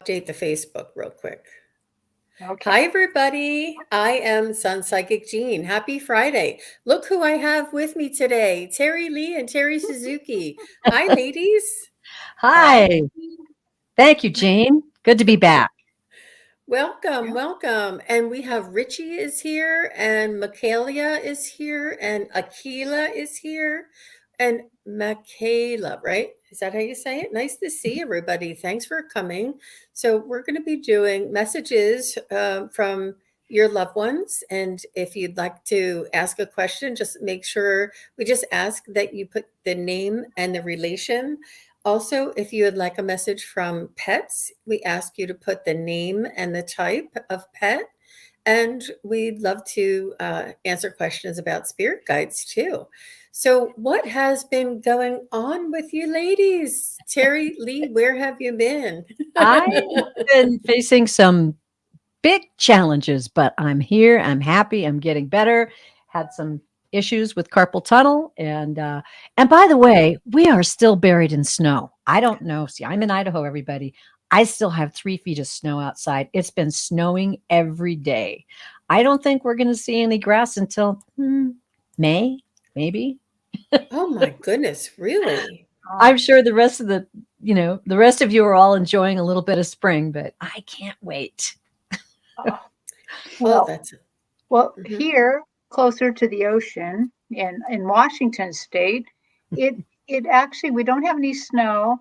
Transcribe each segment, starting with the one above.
Update the Facebook real quick. Okay. Hi, everybody. I am SunPsychic Jean. Happy Friday. Look who I have with me today, Terry Lee and Terry Suzuki. Hi, ladies. Hi. Hi. Thank you, Jean. Good to be back. Welcome, Yeah. welcome. And we have Richie is here, and Michaela is here, and Akila is here, and Michaela, right? Is that how you say it? Nice to see everybody. Thanks for coming. So, we're going to be doing messages from your loved ones. And if you'd like to ask a question, just make sure we just ask that you put the name and the relation. Also, if you would like a message from pets, we ask you to put the name and the type of pet. And we'd love to answer questions about spirit guides too. So, what has been going on with you ladies? Terry Lee, where have you been? I have been facing some big challenges, but I'm here. I'm happy. I'm getting better. Had some issues with carpal tunnel, and by the way, we are still buried in snow. I don't know. See, I'm in Idaho. Everybody, I still have 3 feet of snow outside. It's been snowing every day. I don't think we're going to see any grass until May, maybe. Oh my goodness, really? I'm sure the rest of you are all enjoying a little bit of spring, but I can't wait. Oh, Oh, well, that's mhm. here closer to the ocean in Washington State, it it actually we don't have any snow,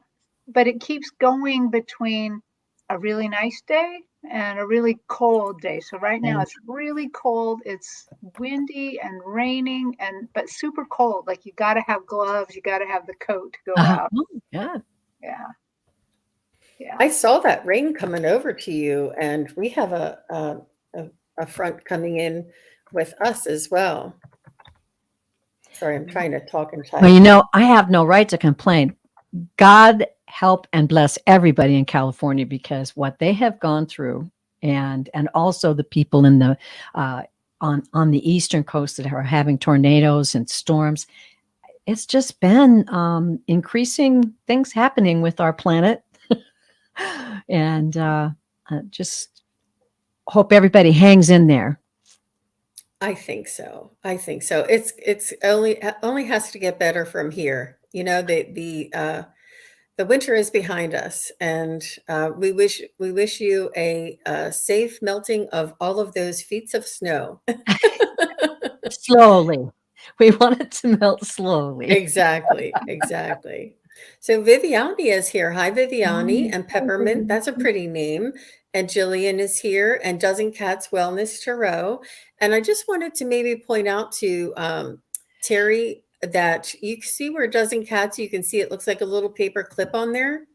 but it keeps going between a really nice day and a really cold day. So right now And it's really cold. It's windy and raining and but super cold. Like you got to have gloves, you got to have the coat to go out. oh, yeah. Yeah, yeah. I saw that rain coming over to you, and we have a front coming in with us as well. Sorry, I'm trying to talk and Well, type. I have no right to complain. God help and bless everybody in California because what they have gone through, and also the people in the on the eastern coast that are having tornadoes and storms. It's just been increasing things happening with our planet, and just hope everybody hangs in there. I think so. I think so. It's only has to get better from here. The winter is behind us, and we wish you a safe melting of all of those feet of snow. Slowly, we want it to melt slowly. Exactly, exactly. So Viviani is here. Hi, Viviani, and Peppermint. That's a pretty name. And Jillian is here, and Dozen Cats Wellness Tarot. And I just wanted to maybe point out to Terry that you see where Dozen Cats, you can see it looks like a little paper clip on there.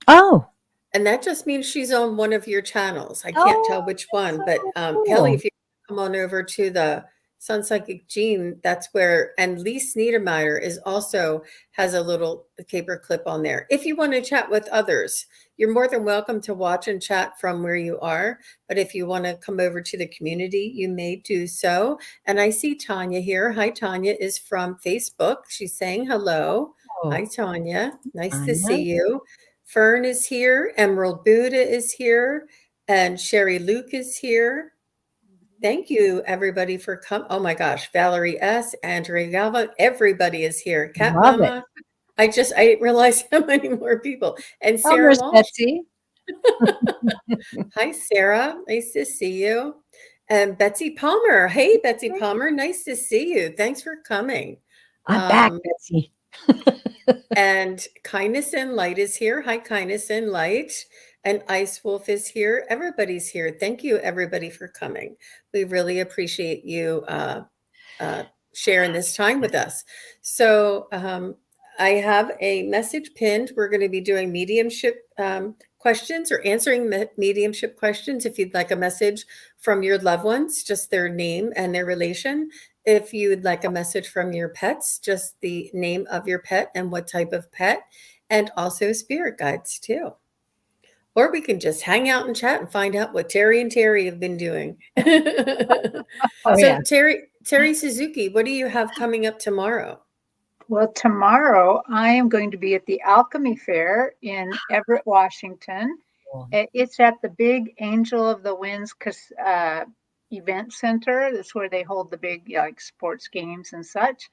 Oh, And that just means she's on one of your channels. I can't oh, tell which that's one, but so Kelly, cool. if you come on over to the Sun Psychic Gene, that's where, and Lee Sneedermeyer is also has a little paper clip on there. If you want to chat with others, you're more than welcome to watch and chat from where you are. But if you want to come over to the community, you may do so. And I see Tanya here. Hi, Tanya is from Facebook. She's saying hello. Hi, Oh, Tanya. Nice to Anya. see you. Fern is here, Emerald Buddha is here, and Sherry Luke is here. Thank you, everybody, for coming. Oh my gosh, Valerie S., Andrea Galva, everybody is here. Cat Love it. Mama, I didn't realize how many more people. And Oh, Sarah there's Walsh. Betsy. Hi, Sarah. Nice to see you. And Betsy Palmer. Hey, Betsy Palmer. Nice to see you. Thanks for coming. I'm back, Um, Betsy. And Kindness and Light is here. Hi, Kindness and Light. And Ice Wolf is here. Everybody's here. Thank you, everybody, for coming. We really appreciate you uh, sharing this time with us. So, I have a message pinned. We're going to be doing mediumship questions or answering mediumship questions. If you'd like a message from your loved ones, just their name and their relation. If you would like a message from your pets, just the name of your pet and what type of pet, and also spirit guides too. Or we can just hang out and chat and find out what Terry and Terry have been doing. Oh, So yeah. Terry Suzuki, what do you have coming up tomorrow? Well, tomorrow I am going to be at the Alchemy Fair in Everett, Washington. cool. It's at the big Angel of the Winds event center. That's where they hold the big like sports games and such.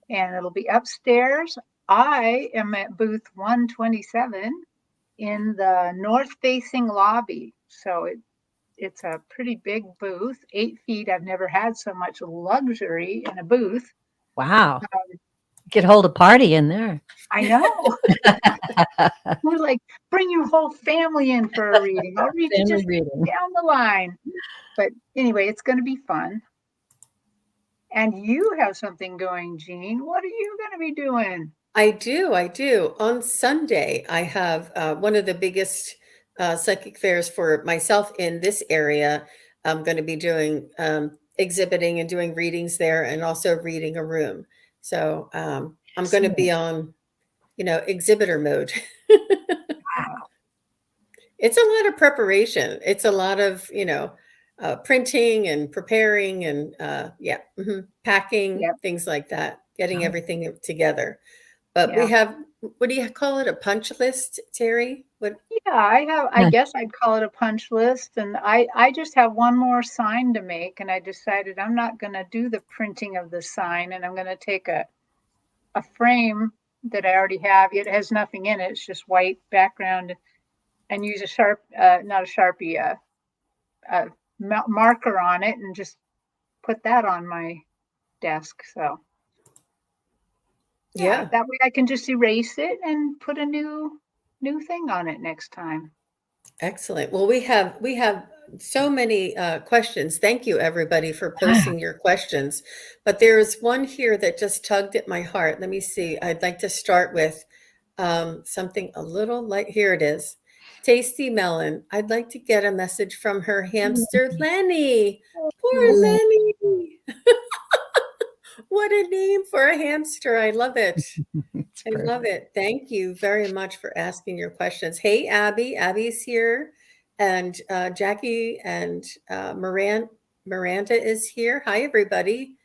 And it'll be upstairs. I am at booth 127 in the north-facing lobby. So it's a pretty big booth, 8 feet. I've never had so much luxury in a booth. Wow. You could hold a party in there. I know. We're like, bring your whole family in for a reading. I'll read you Family just reading. down the line. But anyway, it's going to be fun. And you have something going, Jean. What are you going to be doing? I do. I do. On Sunday, I have one of the biggest psychic fairs for myself in this area. I'm going to be doing exhibiting and doing readings there, and also reading a room. So I'm going to be on, exhibitor mode. Wow. It's a lot of preparation. It's a lot of, printing and preparing and packing, Yep. things like that, getting everything together. But we Yeah. have, what do you call it? A punch list, Terry? What? Yeah, I guess I'd call it a punch list. And I just have one more sign to make. And I decided I'm not going to do the printing of the sign. And I'm going to take a frame that I already have. It has nothing in it. It's just white background, and use not a Sharpie, a marker on it, and just put that on my desk. So Yeah. that way I can just erase it and put a new thing on it next time. Excellent. Well, we have so many questions. Thank you, everybody, for posting your questions. But there's one here that just tugged at my heart. Let me see. I'd like to start with something a little like, here it is. Tasty Melon. I'd like to get a message from her hamster, Lenny. Poor Lenny. What a name for a hamster. I love it. I love it. Thank you very much for asking your questions. Hey, Abby. Abby's here. And Jackie and Miranda is here. Hi, everybody.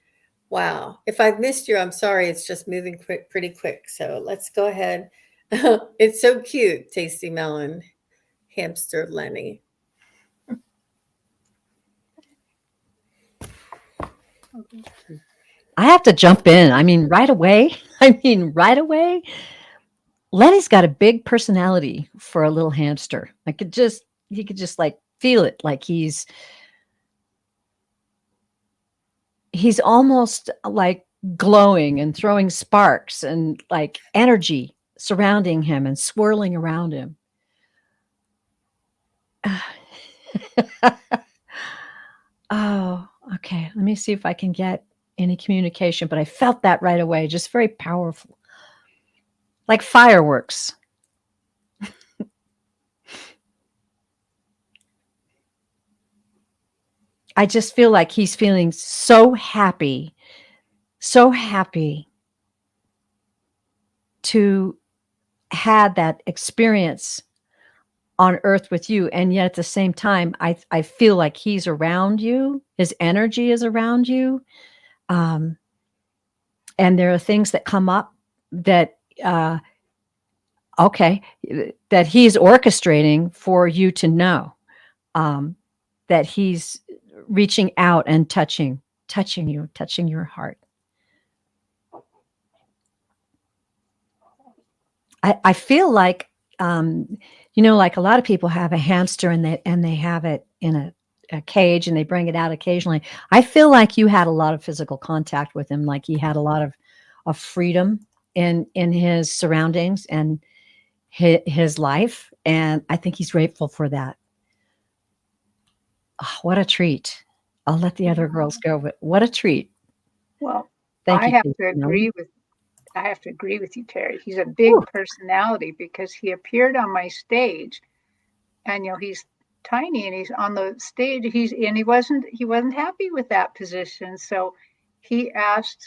Wow. If I've missed you, I'm sorry. It's just moving pretty quick. So let's go ahead. It's so cute, Tasty Melon, hamster Lenny. I have to jump in. I mean, right away. Lenny's got a big personality for a little hamster. You could just like feel it. Like he's almost like glowing and throwing sparks and like energy surrounding him and swirling around him. Oh, okay. Let me see if I can get any communication, but I felt that right away. Just very powerful. Like fireworks. I just feel like he's feeling so happy to have that experience on earth with you. And yet at the same time, I feel like he's around you. His energy is around you. And there are things that come up that, that he's orchestrating for you to know, that he's reaching out and touching your heart. I feel like, like a lot of people have a hamster and they have it in a cage and they bring it out occasionally. I feel like you had a lot of physical contact with him, like he had a lot of freedom in his surroundings and his life. And I think he's grateful for that. Oh, what a treat. I'll let the other girls go, but what a treat. Well, Thank you. I have to agree with you, Terry. He's a big personality because he appeared on my stage, and he's tiny and he's on the stage. He wasn't happy with that position, so he asked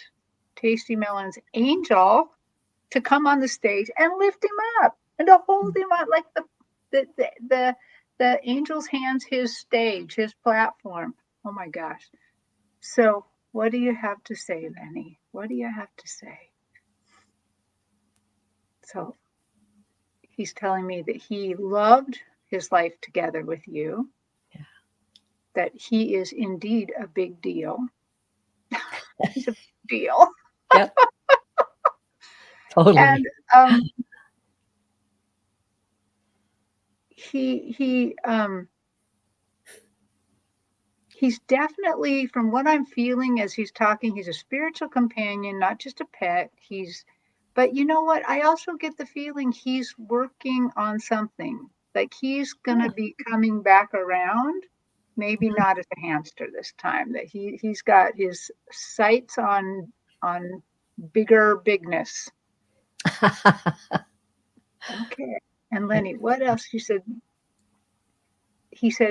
Tasty Melon's angel to come on the stage and lift him up and to hold him up like the angel's hands, his stage, his platform. Oh my gosh! So what do you have to say, Lenny? What do you have to say? So he's telling me that he loved his life together with you. Yeah. That he is indeed a big deal. He's a big deal. Yep. Totally. And he's definitely, from what I'm feeling as he's talking, he's a spiritual companion, not just a pet. But you know what? I also get the feeling he's working on something. Like he's going to be coming back around, maybe not as a hamster this time. That he's got his sights on bigger bigness. Okay. And Lenny, what else? He said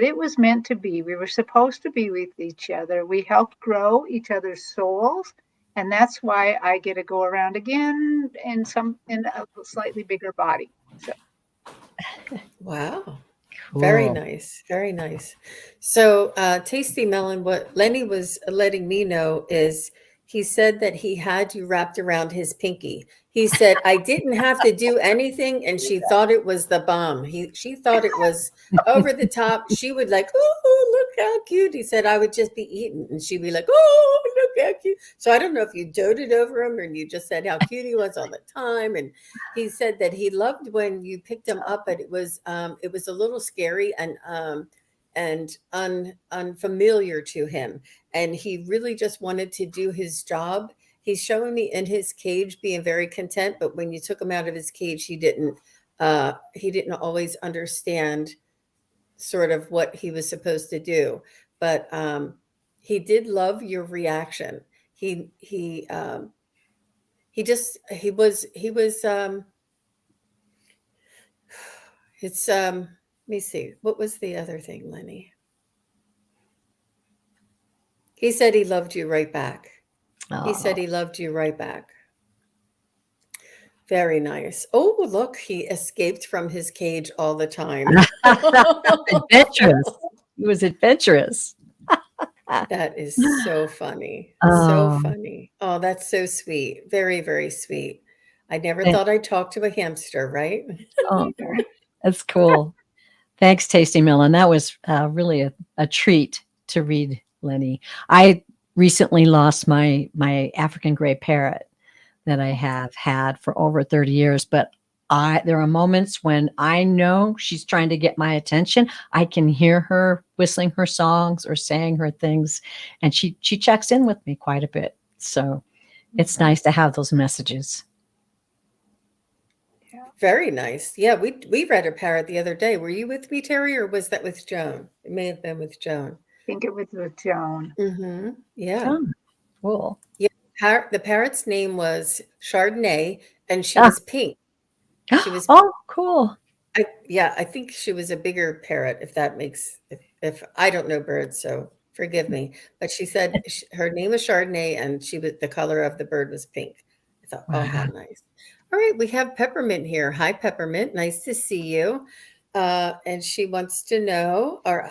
it was meant to be. We were supposed to be with each other. We helped grow each other's souls. And that's why I get to go around again in a slightly bigger body. So Wow. Cool. Very nice. Very nice. So, Tasty Melon, what Lenny was letting me know is he said that he had you wrapped around his pinky. He said, I didn't have to do anything, and she thought it was the bomb. She thought it was over the top. She would like, oh, look how cute. He said, I would just be eaten, and she'd be like, oh, look how cute. So I don't know if you doted over him and you just said how cute he was all the time. And he said that he loved when you picked him up, but it was a little scary and unfamiliar to him, and he really just wanted to do his job. He's showing me in his cage being very content, but when you took him out of his cage, he didn't always understand sort of what he was supposed to do. But he did love your reaction. It's let me see, what was the other thing, Lenny? He said he loved you right back. He said he loved you right back. Very nice. Oh, look, he escaped from his cage all the time. Adventurous. He was adventurous. That is so funny. Oh. So funny. Oh, that's so sweet. Very, very sweet. I never thought I'd talk to a hamster, right? Oh, that's cool. Thanks, Tasty Melon. That was really a treat to read, Lenny. I recently lost my African gray parrot that I have had for over 30 years, but there are moments when I know she's trying to get my attention. I can hear her whistling her songs or saying her things, and she checks in with me quite a bit. So it's nice to have those messages. Very nice. Yeah, we read a parrot the other day. Were you with me, Terry, or was that with Joan? It may have been with Joan. I think it was with Joan. Mm-hmm. Yeah. Oh, cool. Yeah. The parrot's name was Chardonnay, and she was pink. She was. Oh, cool. I think she was a bigger parrot. If that makes, if I don't know birds, so forgive me. But she said her name was Chardonnay, and the color of the bird was pink. I thought, oh, how nice. All right, we have Peppermint here. Hi, Peppermint. Nice to see you. And she wants to know, or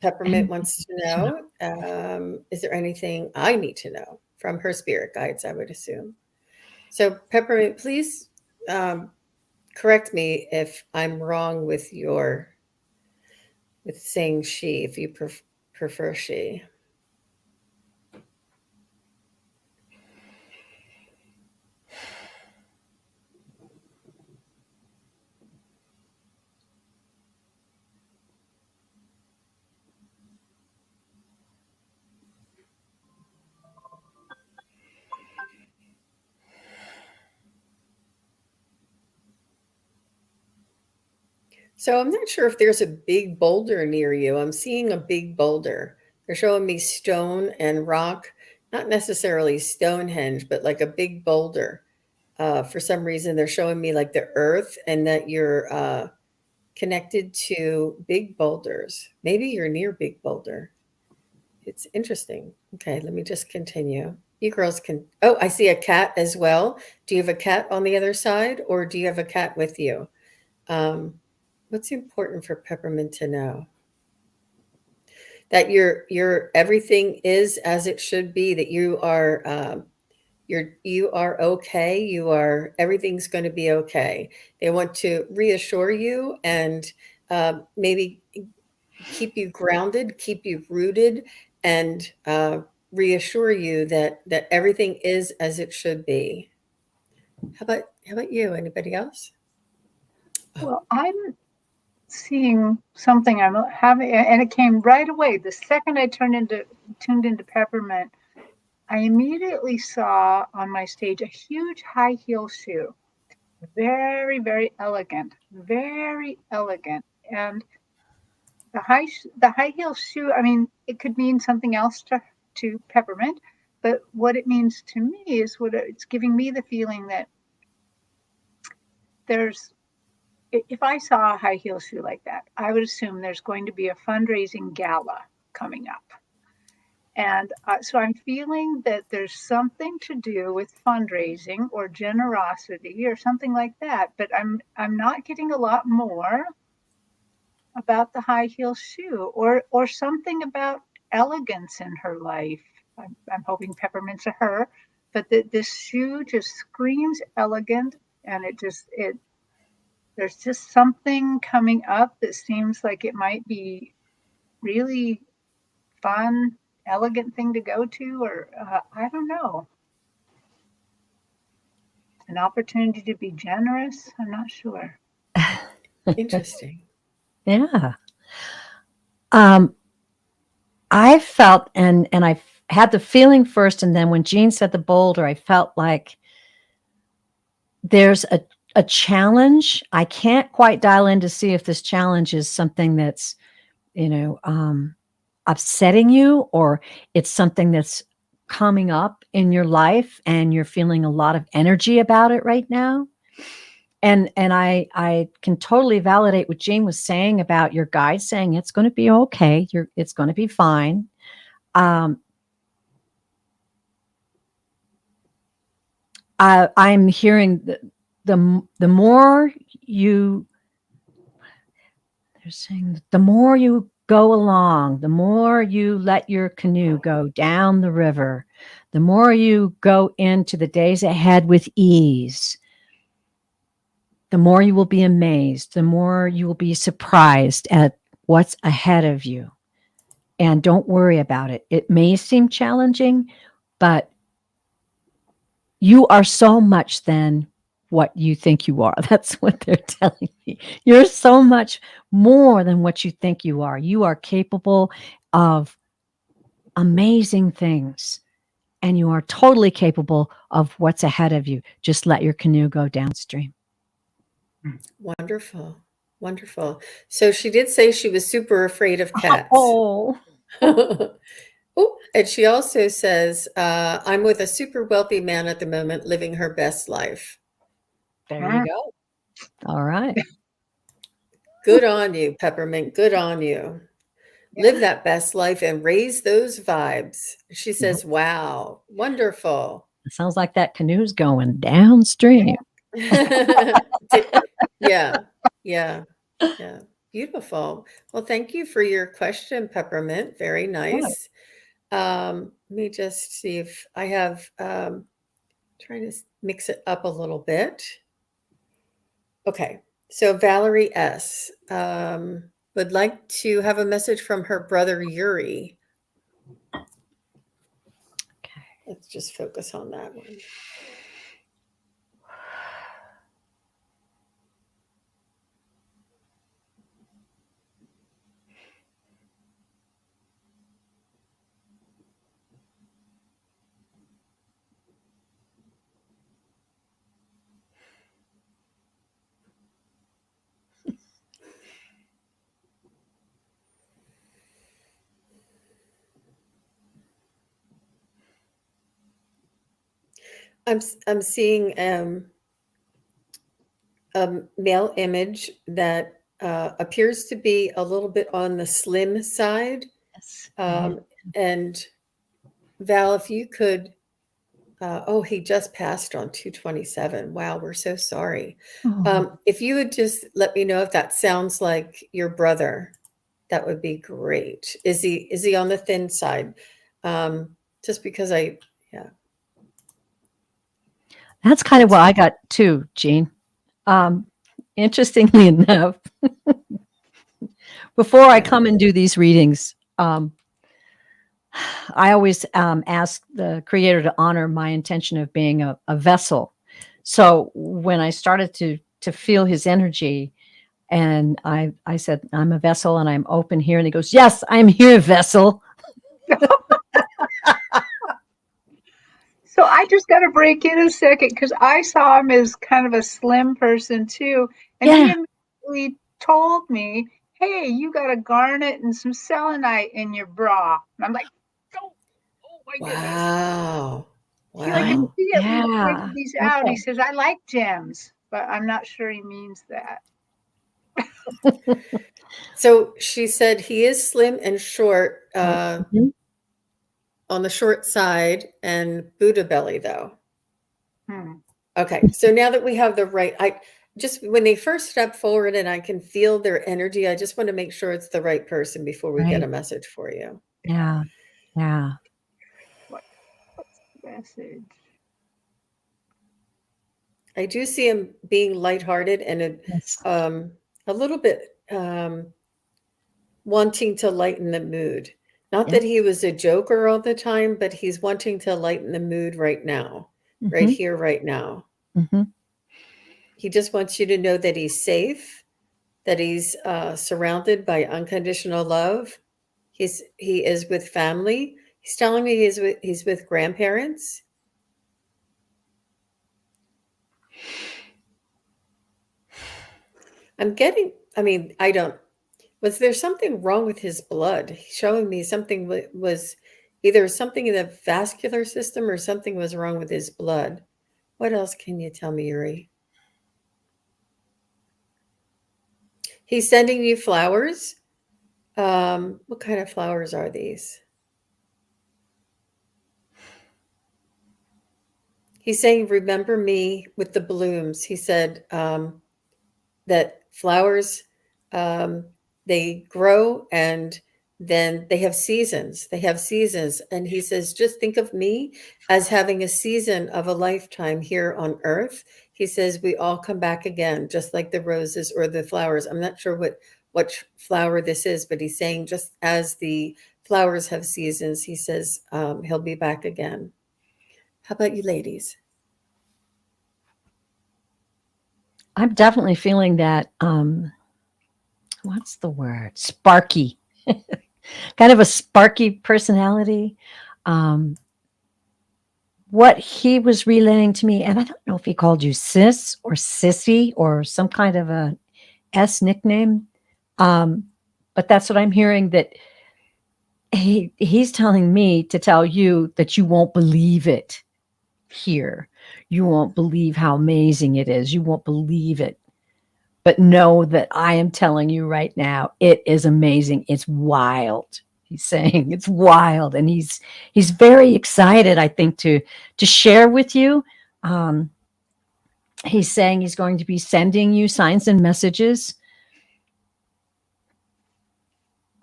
Peppermint wants to know, is there anything I need to know from her spirit guides, I would assume. So Peppermint, please correct me if I'm wrong with saying she, if you prefer she. So I'm not sure if there's a big boulder near you. I'm seeing a big boulder. They're showing me stone and rock, not necessarily Stonehenge, but like a big boulder. For some reason, they're showing me like the earth and that you're connected to big boulders. Maybe you're near Big Boulder. It's interesting. Okay, let me just continue. You girls can. Oh, I see a cat as well. Do you have a cat on the other side, or do you have a cat with you? What's important for Peppermint to know? That your everything is as it should be. That you are you are okay. Everything's going to be okay. They want to reassure you and maybe keep you grounded, keep you rooted, and reassure you that everything is as it should be. How about you? Anybody else? Well, I'm seeing something I'm having, and it came right away. The second I tuned into Peppermint, I immediately saw on my stage a huge high heel shoe. Very, very elegant, very elegant. And the high heel shoe, I mean, it could mean something else to Peppermint, but what it means to me is what it's giving me the feeling that there's, if I saw a high heel shoe like that, I would assume there's going to be a fundraising gala coming up. And so I'm feeling that there's something to do with fundraising or generosity or something like that, but I'm not getting a lot more about the high heel shoe or something about elegance in her life. I'm hoping Peppermint's a her, but this shoe just screams elegant, and there's just something coming up that seems like it might be really fun, elegant thing to go to, or I don't know. An opportunity to be generous. I'm not sure. Interesting. Yeah. I felt, and I had the feeling first, and then when Jean said the boulder, I felt like there's a challenge. I can't quite dial in to see if this challenge is something that's, upsetting you, or it's something that's coming up in your life and you're feeling a lot of energy about it right now. And I can totally validate what Jean was saying about your guide saying it's going to be okay. It's going to be fine. I'm hearing the more they're saying the more you go along, the more you let your canoe go down the river, the more you go into the days ahead with ease, the more you will be amazed, the more you will be surprised at what's ahead of you. And don't worry about it. It may seem challenging, but you are so much than what you think you are. That's what they're telling me. You're so much more than what you think you are. You are capable of amazing things, and you are totally capable of what's ahead of you. Just let your canoe go downstream. Wonderful. Wonderful. So she did say she was super afraid of cats. Oh, Oh, and she also says, I'm with a super wealthy man at the moment, living her best life. there you go. All right. Good on you, Peppermint. Good on you. Live that best life and raise those vibes. She says, wow, wonderful. It sounds like that canoe's going downstream. Yeah, yeah, yeah. Beautiful. Well, thank you for your question, Peppermint. Very nice. Let me just see if I have, trying to mix it up a little bit. Okay, so Valerie S. Would like to have a message from her brother Yuri. Okay. Let's just focus on that one. I'm seeing a male image that appears to be a little bit on the slim side. Yes. And Val, if you could, oh, he just passed on 227. Wow, we're so sorry. Oh. If you would just let me know if that sounds like your brother, that would be great. Is he on the thin side? Just because yeah. That's kind of what I got too, Jean. Interestingly enough, Before I Yeah. come and do these readings, I always ask the creator to honor my intention of being a vessel. So when I started to feel his energy, and I said, I'm a vessel and I'm open here. And he goes, yes, I'm here, vessel. So I just got to break in a second because I saw him as kind of a slim person too. And he Yeah. immediately told me, hey, you got a garnet and some selenite in your bra. And I'm like, oh my goodness. Wow. I can Wow. see it when he Yeah. pointed these out. He Okay. says, I like gems, but I'm not sure he means that. So she said he is slim and short, Mhm. on the short side and Buddha belly though. Hmm. Okay. So now that we have the right, I just when they first step forward and I can feel their energy, I just want to make sure it's the right person before we get a Right. message for you. Yeah. Yeah. What's the message? I do see him being lighthearted and Yes. a little bit wanting to lighten the mood. Not Yeah. that he was a joker all the time, but he's wanting to lighten the mood right now, right Mm-hmm. here, right now. Mm-hmm. He just wants you to know that he's safe, that he's surrounded by unconditional love. He is with family. He's telling me he's with grandparents. I'm getting. I mean, I don't. Was there something wrong with his blood? He's showing me something was either something in the vascular system or something was wrong with his blood. What else can you tell me, Yuri? He's sending you flowers. What kind of flowers are these? He's saying, "Remember me with the blooms." He said that flowers um, they grow and then they have seasons. They have seasons, and he says, "Just think of me as having a season of a lifetime here on Earth." He says, "We all come back again, just like the roses or the flowers." I'm not sure what flower this is, but he's saying just as the flowers have seasons, he says he'll be back again. How about you, ladies? I'm definitely feeling that. What's the word? Sparky. Kind of a sparky personality. Um, what he was relaying to me, and I don't know if he called you sis or sissy or some kind of a S nickname, um, but that's what I'm hearing. That he's telling me to tell you that you won't believe it here. You won't believe how amazing it is. You won't believe it. But know that I am telling you right now, it is amazing. It's wild. He's saying it's wild, and he's very excited. I think to share with you. Um, he's saying he's going to be sending you signs and messages.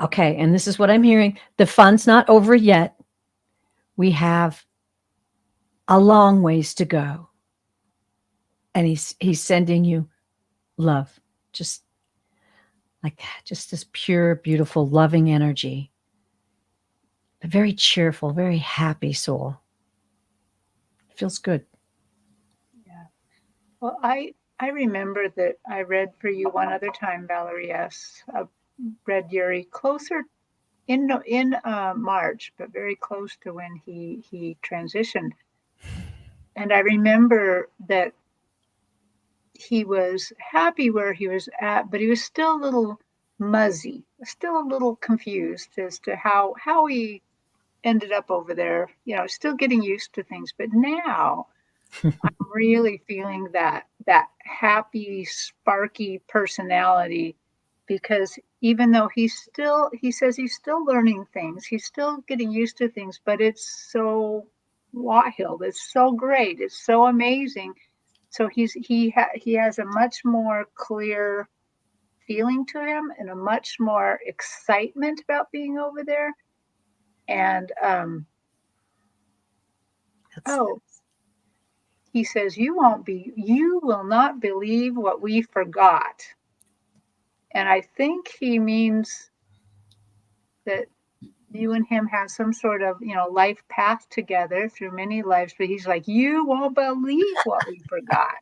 Okay, and this is what I'm hearing. The fun's not over yet. We have a long ways to go, and he's sending you love, just like that, just this pure, beautiful, loving energy. A very cheerful, very happy soul. Feels good. Yeah. Well, I remember that I read for you one other time, Valerie S. Read Yuri closer in March, but very close to when he transitioned. And I remember that he was happy where he was at, but he was still a little muzzy, still a little confused as to how he ended up over there. You know, still getting used to things. But now I'm really feeling that happy, sparky personality because even though he says he's still learning things, he's still getting used to things, but it's so wild, it's so great, it's so amazing. So he has a much more clear feeling to him and a much more excitement about being over there. And That's oh, he says you will not believe what we forgot. And I think he means that you and him have some sort of, life path together through many lives. But he's like, you won't believe what we forgot.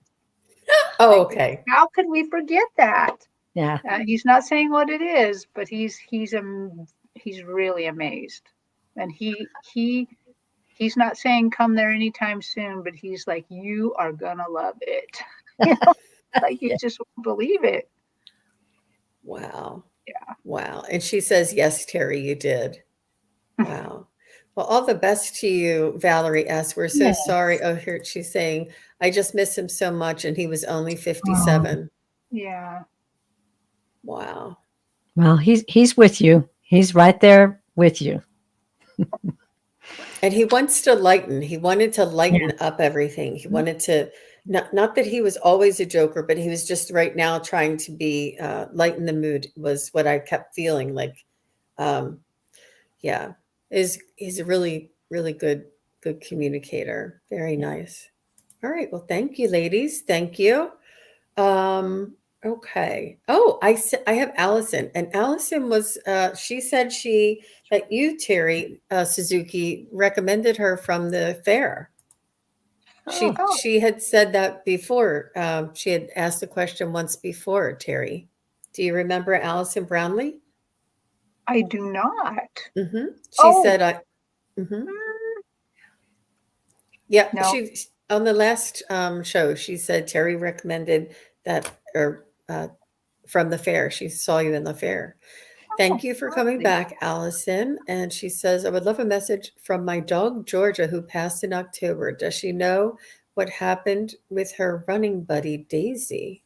Oh, Like, okay. how could we forget that? Yeah. He's not saying what it is, but he's really amazed, and he's not saying come there anytime soon, but he's like, you are gonna love it. You know, like you Yeah. just won't believe it. Wow. Yeah. Wow. And she says, yes, Terry, you did. Wow. Well, all the best to you, Valerie S. We're so Yeah. sorry. Oh, here she's saying, I just miss him so much, and he was only Oh, 57. Yeah. Wow. well, he's with you. He's right there with you. And he wants to lighten. He wanted to Yeah. lighten up everything. He wanted to, not that he was always a joker, but he was just right now trying to be lighten the mood was what I kept feeling like. Um, yeah, he's a really, really good communicator. Very nice. All right. Well, thank you, ladies. Thank you. Okay. Oh, I have Allison, and Allison was she said that you, Terry Suzuki, recommended her from the fair. Oh, Oh, She had said that before. She had asked the question once before, Terry. Do you remember Allison Brownlee? I do not. She Oh, said I. hmm mm, Yeah, no. she on the last show she said Terry recommended that or from the fair. She saw you in the fair. Oh, Thank you for coming lovely. back, Allison. And she says, I would love a message from my dog, Georgia, who passed in October. Does she know what happened with her running buddy, Daisy?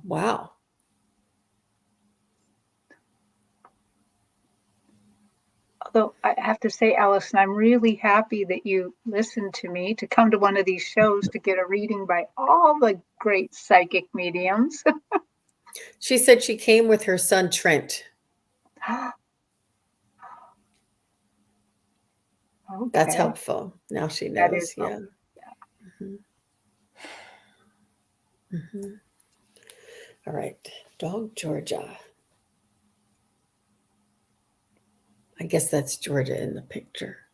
Wow. Although I have to say, Allison, I'm really happy that you listened to me to come to one of these shows to get a reading by all the great psychic mediums. She said she came with her son, Trent. That's Okay, helpful. Now she that is knows. Yeah. helpful. Mhm. Mhm. All right. Dog, Georgia. I guess that's Georgia in the picture.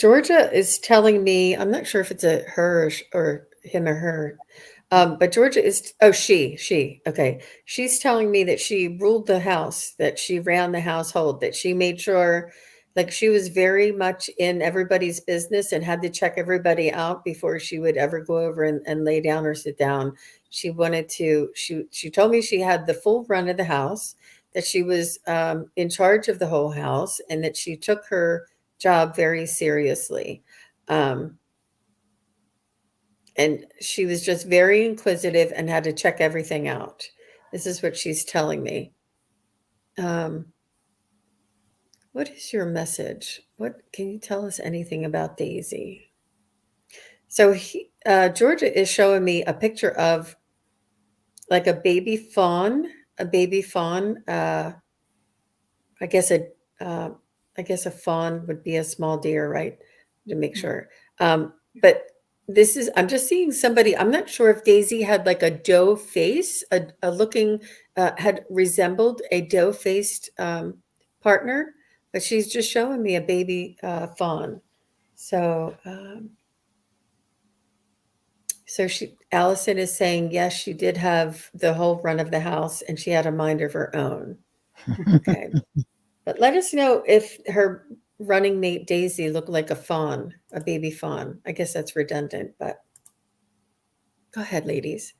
Georgia is telling me, I'm not sure if it's a her or him or her, but Georgia is, oh, she, okay. She's telling me that she ruled the house, that she ran the household, that she made sure, like she was very much in everybody's business and had to check everybody out before she would ever go over and lay down or sit down. She wanted to, she told me she had the full run of the house, that she was in charge of the whole house, and that she took her job very seriously. Um, and she was just very inquisitive and had to check everything out. This is what she's telling me. Um, what is your message? What can you tell us anything about Daisy? So Georgia is showing me a picture of like a baby fawn, a baby fawn. I guess a, uh, I guess a fawn would be a small deer, right? To make sure. But this is, I'm just seeing somebody, I'm not sure if Daisy had like a doe face, a looking, had resembled a doe faced partner, but she's just showing me a baby fawn. So, so Allison is saying, yes, she did have the whole run of the house and she had a mind of her own. Okay. But let us know if her running mate Daisy looked like a fawn, a baby fawn. I guess that's redundant, but go ahead, ladies.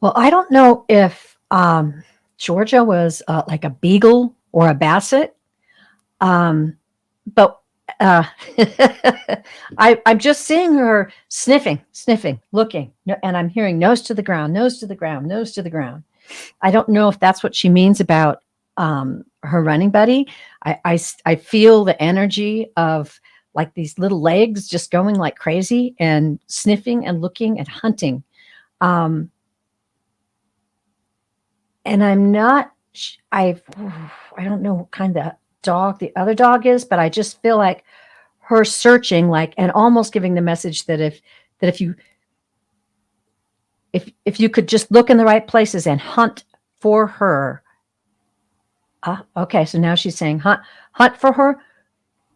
well, I don't know if Georgia was like a beagle or a basset, but I'm just seeing her sniffing, looking, and I'm hearing nose to the ground, nose to the ground, nose to the ground. I don't know if that's what she means about her running buddy. I feel the energy of like these little legs just going like crazy and sniffing and looking and hunting. Um, and I'm not, I don't know what kind of dog the other dog is, but I just feel like her searching, like, and almost giving the message that if you if you could just look in the right places and hunt for her. Okay, so now she's saying hunt for her.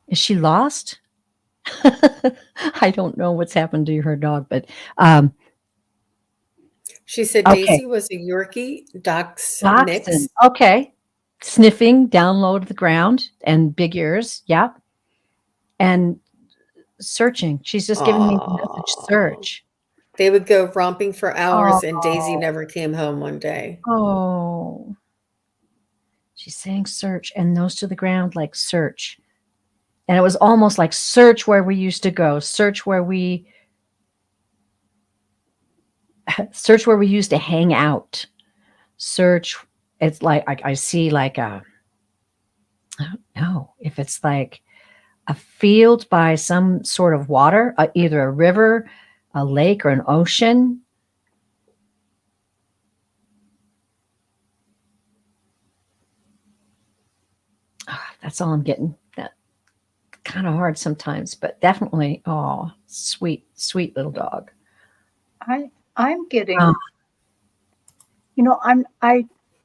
Is she lost? I don't know what's happened to her dog, but She said okay, Daisy was a Yorkie Dachshund dachshund. mix. Okay, sniffing down low to the ground and big ears. Yeah, and searching. She's just giving me the message. Oh, Search. they would go romping for hours, and Daisy Oh, never came home one day. oh. She's saying search and nose to the ground, like search. And it was almost like search where we used to go, search where we used to hang out. Search. It's like I see like I don't know if it's like a field by some sort of water, either a river, a lake, or an ocean. That's all I'm getting. That kind of hard sometimes, but definitely, oh, sweet, sweet little dog. I'm getting, Oh,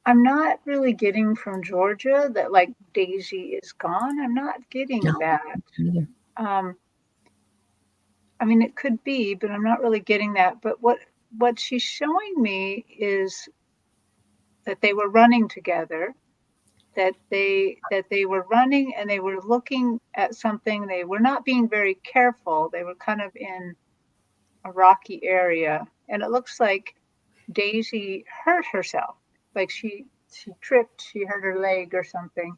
I'm not really getting from Georgia that like Daisy is gone. I'm not getting no, that. neither. Um, I mean, it could be, but I'm not really getting that. But what she's showing me is that they were running together, that they were running and they were looking at something. They were not being very careful. They were kind of in a rocky area, and it looks like Daisy hurt herself. Like she tripped, she hurt her leg or something,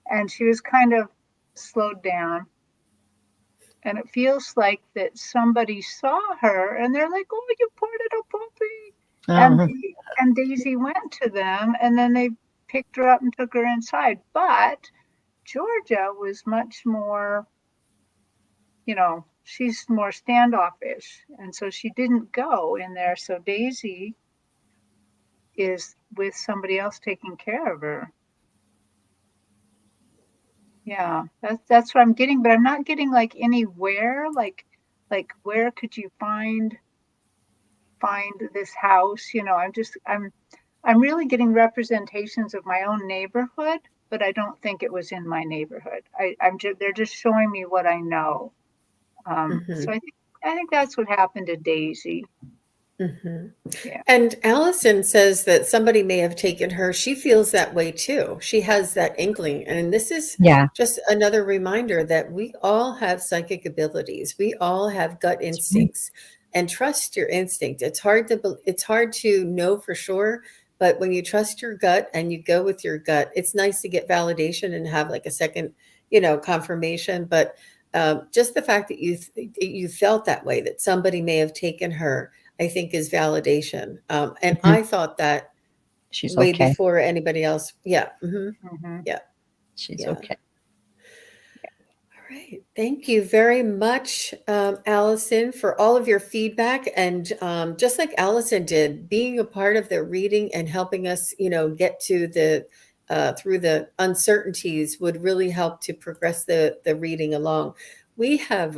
and she was kind of slowed down. And it feels like that somebody saw her and they're like, "Oh, you poor little puppy." And Uh-huh. and Daisy went to them and then they picked her up and took her inside. But Georgia was much more, she's more standoffish. And so she didn't go in there. So Daisy is with somebody else taking care of her. Yeah, that's what I'm getting, but I'm not getting like anywhere, like where could you find this house? I'm really getting representations of my own neighborhood, but I don't think it was in my neighborhood. They're just showing me what I know. So Mhm, I think that's what happened to Daisy. mhm. Yeah. And Allison says that somebody may have taken her. She feels that way too. She has that inkling. And this is Yeah. just another reminder that we all have psychic abilities. We all have gut That's right. instincts, and trust your instinct. It's hard to know for sure, but when you trust your gut and you go with your gut, it's nice to get validation and have like a second, confirmation. But just the fact that you felt that way, that somebody may have taken her, I think is validation. And Mhm. I thought that She's way okay. before anybody else. Yeah. Hmm. Yeah. She's Yeah. okay. All right. Thank you very much, Allison, for all of your feedback. And just like Allison did, being a part of the reading and helping us, get to through the uncertainties would really help to progress the reading along. We have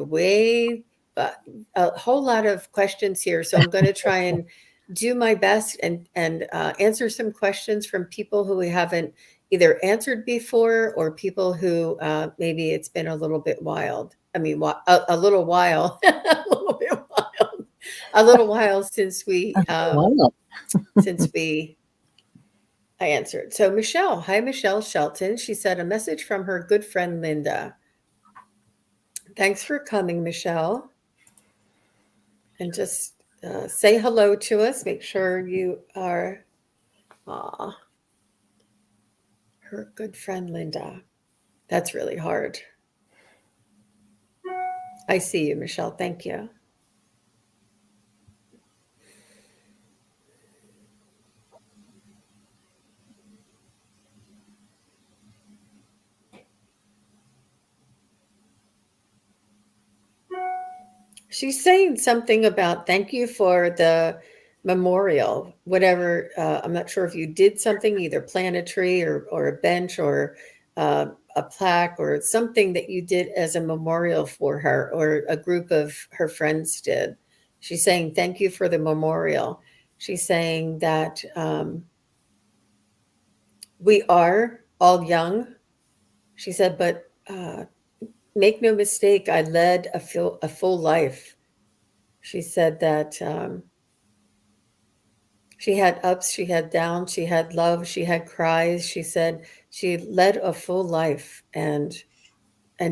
a whole lot of questions here, so I'm going to try and do my best and answer some questions from people who we haven't either answered before, or people who maybe it's been a little bit wild. I mean, a little while, a little bit wild, a little while Wow. since we I answered. So Michelle, hi Michelle Shelton. She said a message from her good friend Linda. Thanks for coming, Michelle, and just say hello to us. Make sure you are her good friend Linda. That's really hard. I see you, Michelle. Thank you. She's saying something about thank you for the memorial, whatever. I'm not sure if you did something, either plant a tree or a bench or a plaque or something that you did as a memorial for her or a group of her friends did. She's saying thank you for the memorial. She's saying that we are all young. She said, but make no mistake, I led a full life. She said that she had ups, she had downs, she had love, she had cries. She said she led a full life, and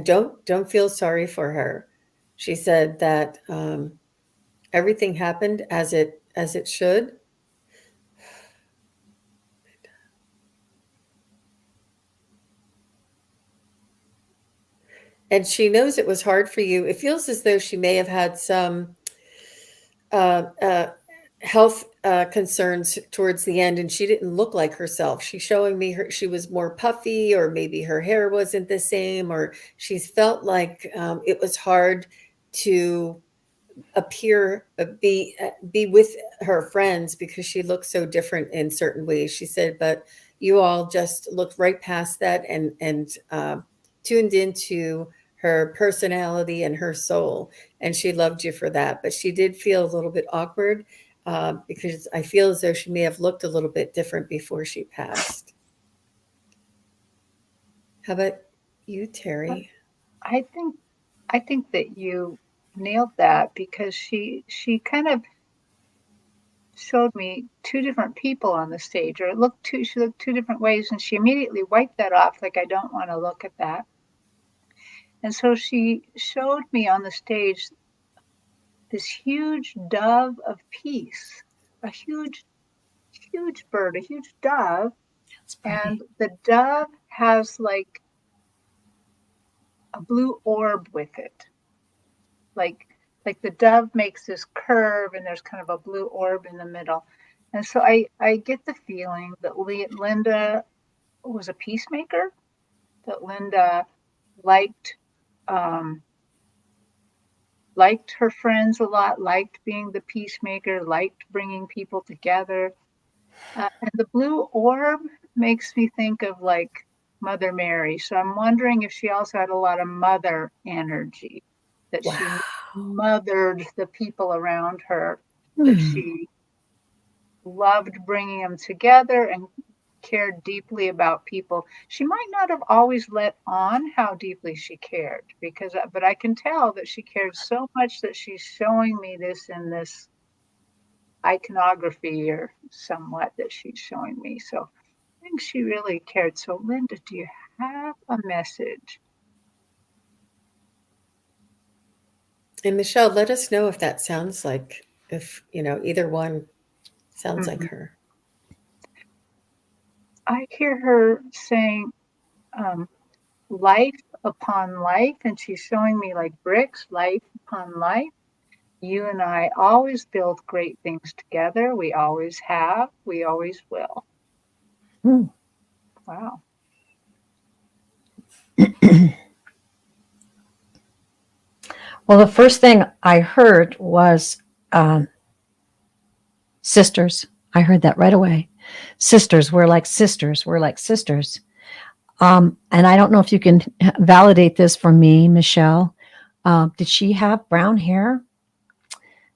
don't feel sorry for her. She said that everything happened as it should. And she knows it was hard for you. It feels as though she may have had some uh, uh, health concerns towards the end, and she didn't look like herself. She's showing me she was more puffy, or maybe her hair wasn't the same, or she's felt like it was hard to appear be with her friends because she looked so different in certain ways. She said, but you all just looked right past that and tuned into her personality and her soul, and she loved you for that. But she did feel a little bit awkward because I feel as though she may have looked a little bit different before she passed. How about you, Terry? I think I think that you nailed that because she kind of showed me two different people on the stage, or she looked two different ways, and she immediately wiped that off like I don't want to look at that. And so she showed me on the stage this huge dove of peace, a huge bird, a huge dove, and the dove has like a blue orb with it. Like the dove makes this curve and there's kind of a blue orb in the middle. And so I get the feeling that Linda was a peacemaker, that Linda liked um, liked her friends a lot, liked being the peacemaker, liked bringing people together. And the blue orb makes me think of like Mother Mary. So I'm wondering if she also had a lot of mother energy, that she Wow. mothered the people around her, that she loved bringing them together and cared deeply about people. She might not have always let on how deeply she cared, but I can tell that she cared so much that she's showing me this in this iconography or somewhat that she's showing me. So I think she really cared. So Linda, do you have a message? And Michelle, let us know if that sounds like, if either one sounds like Mhm. her. I hear her saying life upon life, and she's showing me like bricks, life upon life. You and I always build great things together. We always have, we always will. Wow. Well, the first thing I heard was sisters. I heard that right away. Sisters, we're like sisters. We're like sisters. And I don't know if you can validate this for me, Michelle. Did she have brown hair?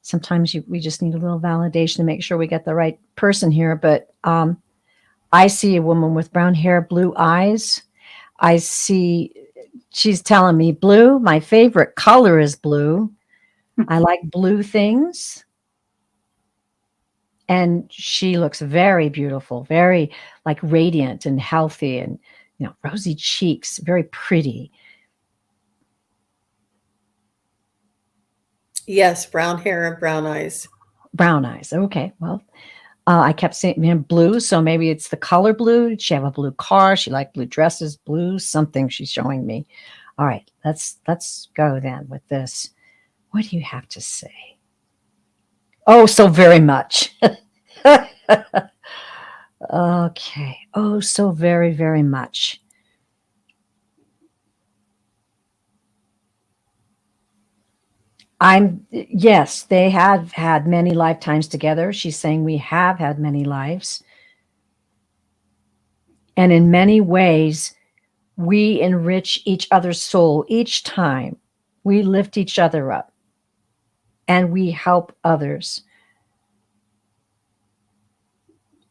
Sometimes we just need a little validation to make sure we get the right person here. But I see a woman with brown hair, blue eyes. She's telling me blue. My favorite color is blue. I like blue things. And she looks very beautiful, very like radiant and healthy and, rosy cheeks, very pretty. Yes, brown hair and brown eyes. Brown eyes. Okay. Well, I kept saying, man, blue. So maybe it's the color blue. Did she have a blue car? She liked blue dresses, blue, something she's showing me. All right. Let's go then with this. What do you have to say? Oh, so very much. Okay. Oh, so very, very much. Yes, they have had many lifetimes together. She's saying we have had many lives. And in many ways, we enrich each other's soul each time. We lift each other up and we help others.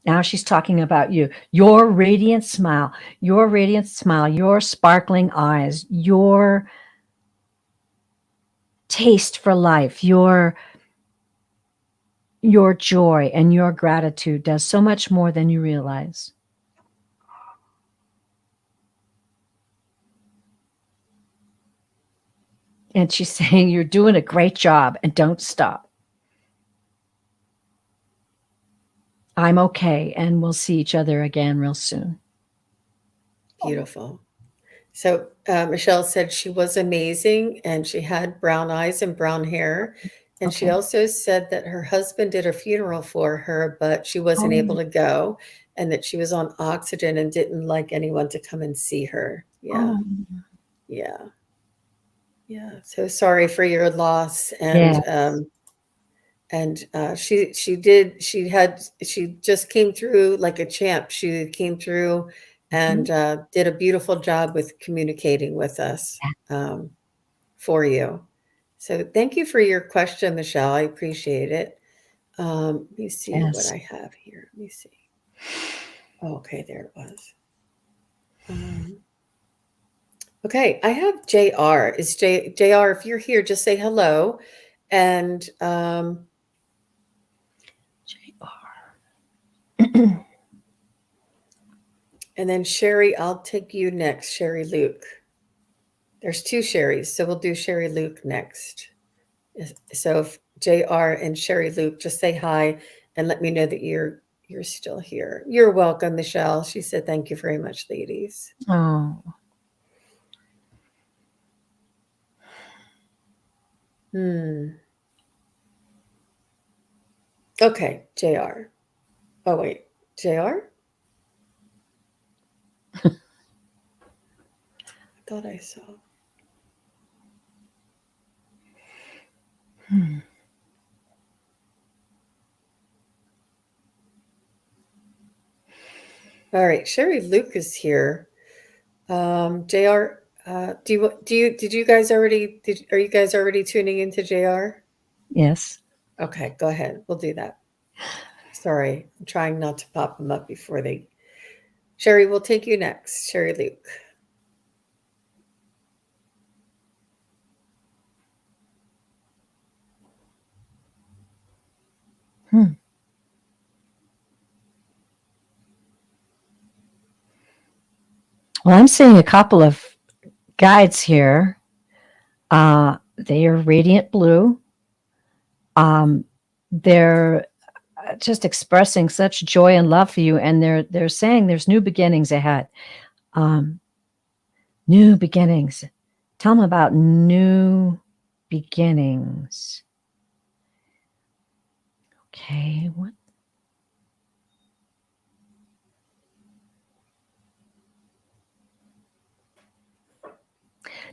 Now she's talking about you. Your radiant smile, your sparkling eyes, your taste for life, your joy and your gratitude does so much more than you realize. And she's saying, you're doing a great job and don't stop. I'm okay. And we'll see each other again real soon. Beautiful. So Michelle said she was amazing and she had brown eyes and brown hair. And she Okay. also said that her husband did a funeral for her, but she wasn't able to go and that she was on oxygen and didn't like anyone to come and see her. Yeah. Oh, Yeah. Yeah. So sorry for your loss. yeah. And she just came through like a champ. She came through and did a beautiful job with communicating with us for you. So thank you for your question, Michelle. I appreciate it. Let me see what Yes. I have here. Let me see. Oh, okay, there it was. Okay, I have JR. Is JR, if you're here, just say hello. And and then Sherry, I'll take you next, Sherry Luke. There's two Sherrys, so we'll do Sherry Luke next. So if JR and Sherry Luke, just say hi and let me know that you're still here. You're welcome, Michelle. She said, thank you very much, ladies. Oh, Okay, JR. Oh, wait, JR? I thought I saw. All right, Sherry Luke is here. JR, did you guys already, are you guys already tuning into JR? yes. Okay, go ahead. We'll do that. Sorry, I'm trying not to pop them up before they. Sherry, we'll take you next. Sherry Luke. Well, I'm seeing a couple of guides here. They are radiant blue. They're just expressing such joy and love for you, and they're saying there's new beginnings ahead. New beginnings. Tell them about new beginnings. Okay, what?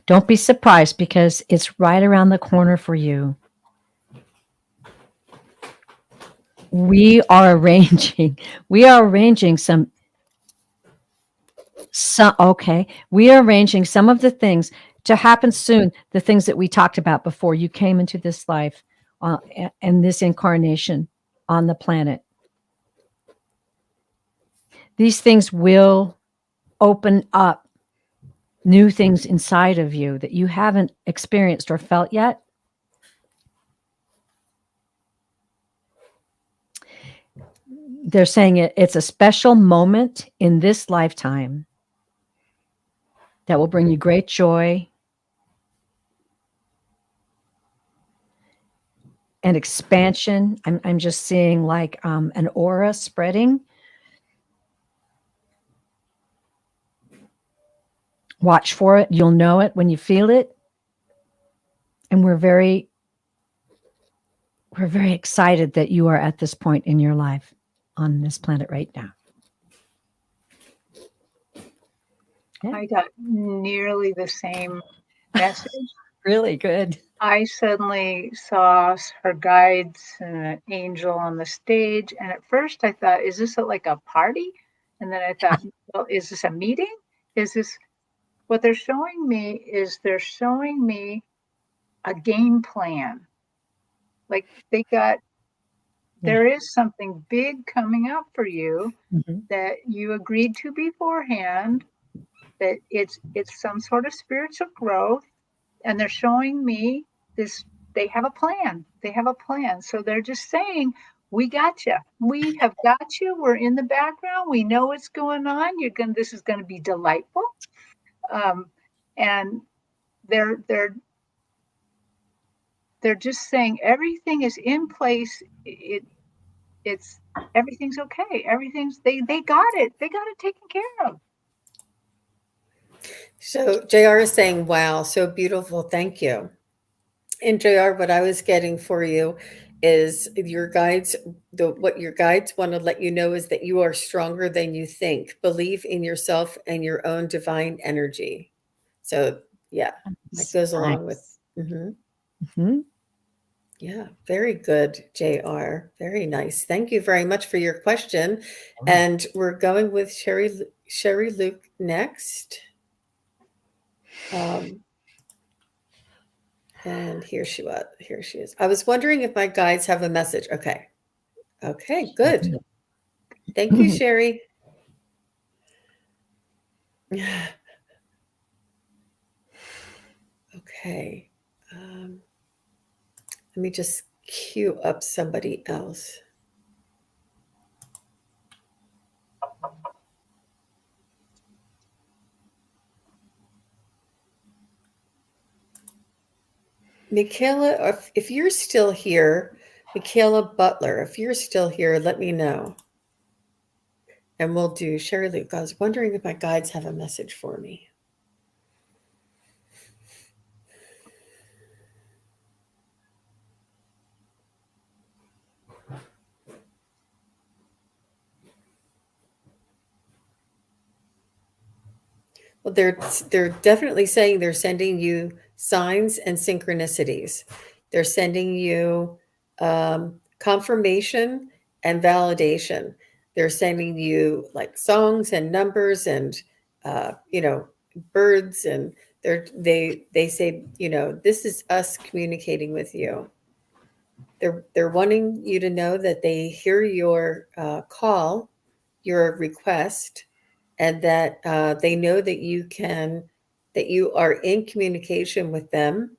Don't be surprised because it's right around the corner for you. We are arranging some okay. We are arranging some of the things to happen soon, the things that we talked about before you came into this life and this incarnation on the planet. These things will open up new things inside of you that you haven't experienced or felt yet. They're saying it's a special moment in this lifetime that will bring you great joy and expansion. I'm just seeing like an aura spreading. Watch for it. You'll know it when you feel it. And we're very excited that you are at this point in your life on this planet right now. I got nearly the same message. Really good. I suddenly saw her guides and an angel on the stage. And at first I thought, is this like a party? And then I thought, well, is this a meeting? Is this what they're showing me? Is they're showing me a game plan. Like they got, there is something big coming up for you Mhm. that you agreed to beforehand, that it's some sort of spiritual growth, and they're showing me this. They have a plan. They have a plan. So they're just saying, we got you. We have got you. We're in the background. We know what's going on. This is going to be delightful. um, and they're they're they're just saying everything is in place. It's everything's okay. Everything's they got it. They got it taken care of. So JR is saying, wow, so beautiful. Thank you. And JR, what I was getting for you is your guides, what your guides want to let you know is that you are stronger than you think. Believe in yourself and your own divine energy. So yeah, that goes along with, mhm. Mhm. Yeah, very good, JR. Very nice. Thank you very much for your question. And we're going with Sherry Luke next. And here she was. Here she is. I was wondering if my guides have a message. Okay. Okay, good. Thank you, Sherry. Okay. Let me just queue up somebody else. Michaela, if you're still here, Michaela Butler, if you're still here, let me know. And we'll do Sherry Luke. I was wondering if my guides have a message for me. Well, they're definitely saying they're sending you signs and synchronicities. They're sending you confirmation and validation. They're sending you like songs and numbers and birds, and they say, this is us communicating with you. They're wanting you to know that they hear your call, your request, and that they know that you are in communication with them,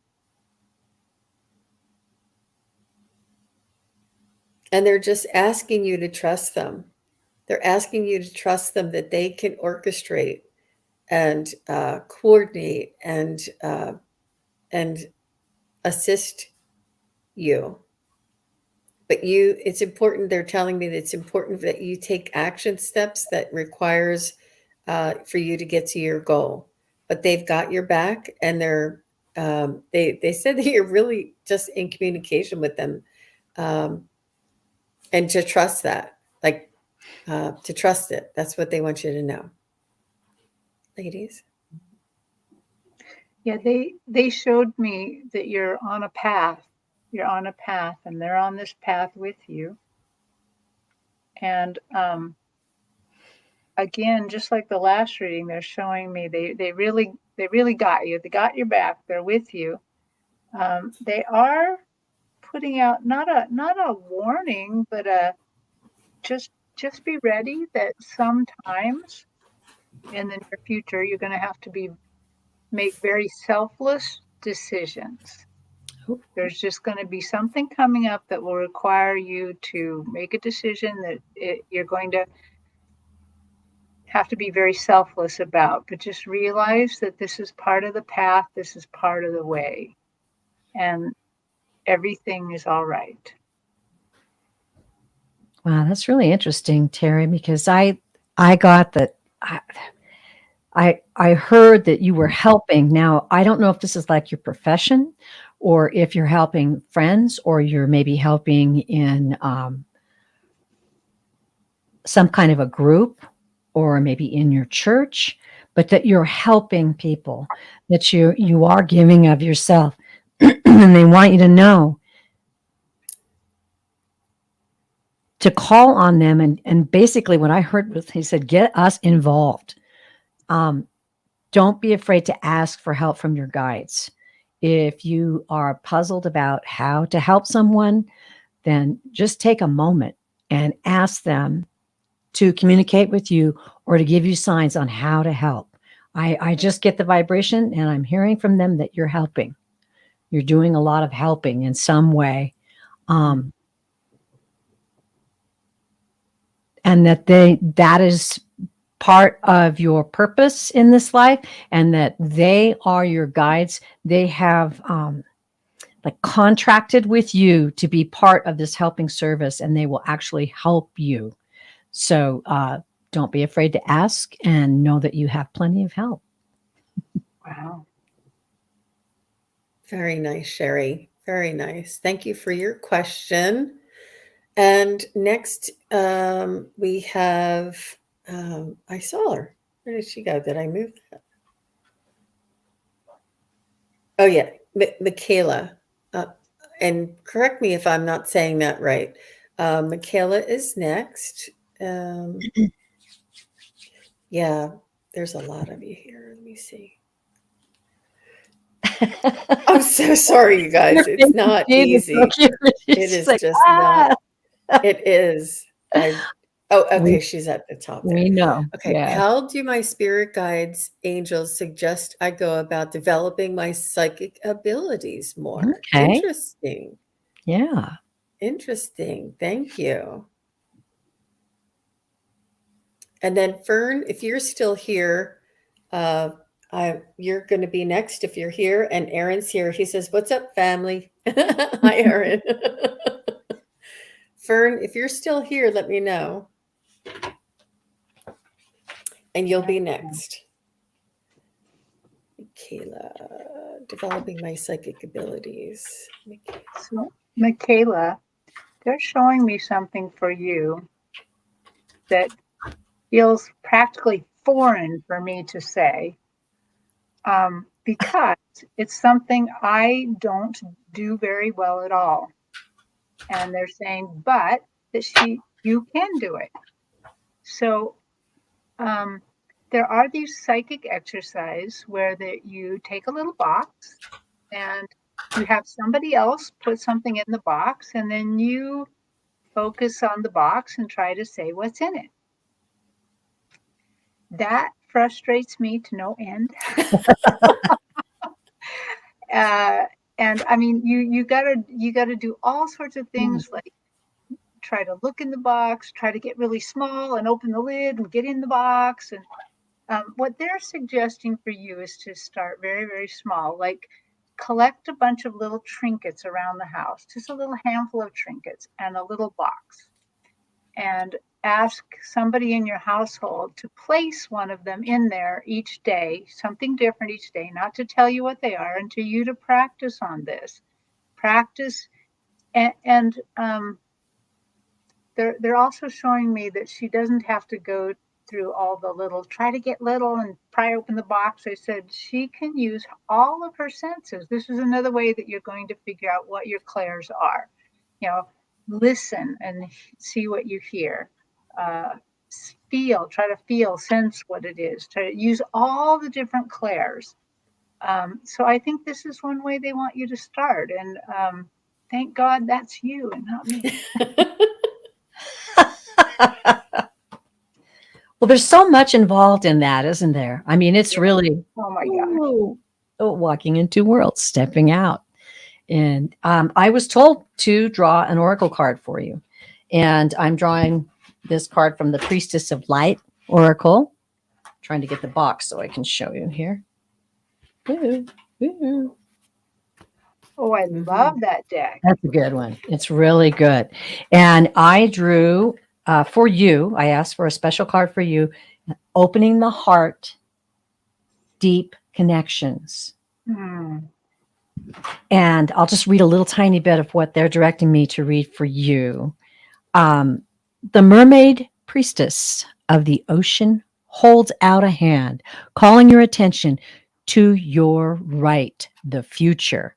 and they're just asking you to trust them. They're asking you to trust them, that they can orchestrate and coordinate and assist you. But it's important. They're telling me that it's important that you take action steps that requires for you to get to your goal. But they've got your back, and they said that you're really just in communication with them, and to trust that, like to trust it. That's what they want you to know, ladies. Yeah, they showed me that you're on a path. You're on a path, and they're on this path with you. And again, just like the last reading, they're showing me they really got you. They got your back. They're with you. They are putting out not a warning, but just be ready that sometimes in the near future you're going to have to make very selfless decisions. There's just going to be something coming up that will require you to make a decision that you're going to have to be very selfless about. But just realize that this is part of the path, this is part of the way, and everything is all right. Wow, that's really interesting, Terry, because I got that. I heard that you were helping. Now, I don't know if this is like your profession, or if you're helping friends, or you're maybe helping in some kind of a group, or maybe in your church. but that you're helping people, that you are giving of yourself. And they want you to know to call on them. And basically what I heard was, he said, get us involved. Don't be afraid to ask for help from your guides. If you are puzzled about how to help someone, then just take a moment and ask them to communicate with you or to give you signs on how to help. I just get the vibration, and I'm hearing from them that you're helping. You're doing a lot of helping in some way. And that is part of your purpose in this life, and that they are your guides. They have like contracted with you to be part of this helping service, and they will actually help you. So don't be afraid to ask, and know that you have plenty of help. Wow. Very nice, Sherry. Very nice. Thank you for your question. And next, we have, I saw her. Where did she go? Did I move that? Oh, yeah, Michaela. And correct me if I'm not saying that right. Michaela is next. Yeah, there's a lot of you here. Let me see. I'm so sorry, you guys. It's not easy. It is like, just not. It is. Okay, she's at the top there. We know. Okay, Yeah. how do my spirit guides, angels suggest I go about developing my psychic abilities more? Okay. Interesting. Yeah. Interesting. Thank you. And then Fern, if you're still here, you're going to be next if you're here. And Aaron's here. He says, "What's up, family?" Hi, Aaron. Fern, if you're still here, let me know. And you'll be next. Michaela, developing my psychic abilities. So, Michaela, they're showing me something for you that feels practically foreign for me to say, because it's something I don't do very well at all. And they're saying, but that you can do it. So there are these psychic exercises where you take a little box and you have somebody else put something in the box, and then you focus on the box and try to say what's in it. That frustrates me to no end. And I mean, you gotta do all sorts of things, like try to look in the box, try to get really small and open the lid and get in the box. And what they're suggesting for you is to start very, very small, like collect a bunch of little trinkets around the house, just a little handful of trinkets and a little box, and ask somebody in your household to place one of them in there each day, something different each day, not to tell you what they are, and to you to practice on this. Practice, and they're also showing me that she doesn't have to go through all the little, try to get little and pry open the box. I said she can use all of her senses. This is another way that you're going to figure out what your clairs are. You know, listen and see what you hear. Try to feel, sense what it is. Try to use all the different clairs. So I think this is one way they want you to start. And thank God that's you and not me. Well, there's so much involved in that, isn't there? I mean, it's really, oh my gosh, walking in two worlds, stepping out. And I was told to draw an oracle card for you. And I'm drawing this card from the Priestess of Light Oracle. Trying to get the box so I can show you here. Ooh, ooh. Oh, I love that deck. That's a good one. It's really good. And I drew for you, I asked for a special card for you, opening the heart, deep connections. And I'll just read a little tiny bit of what they're directing me to read for you. The mermaid priestess of the ocean holds out a hand, calling your attention to your right, the future,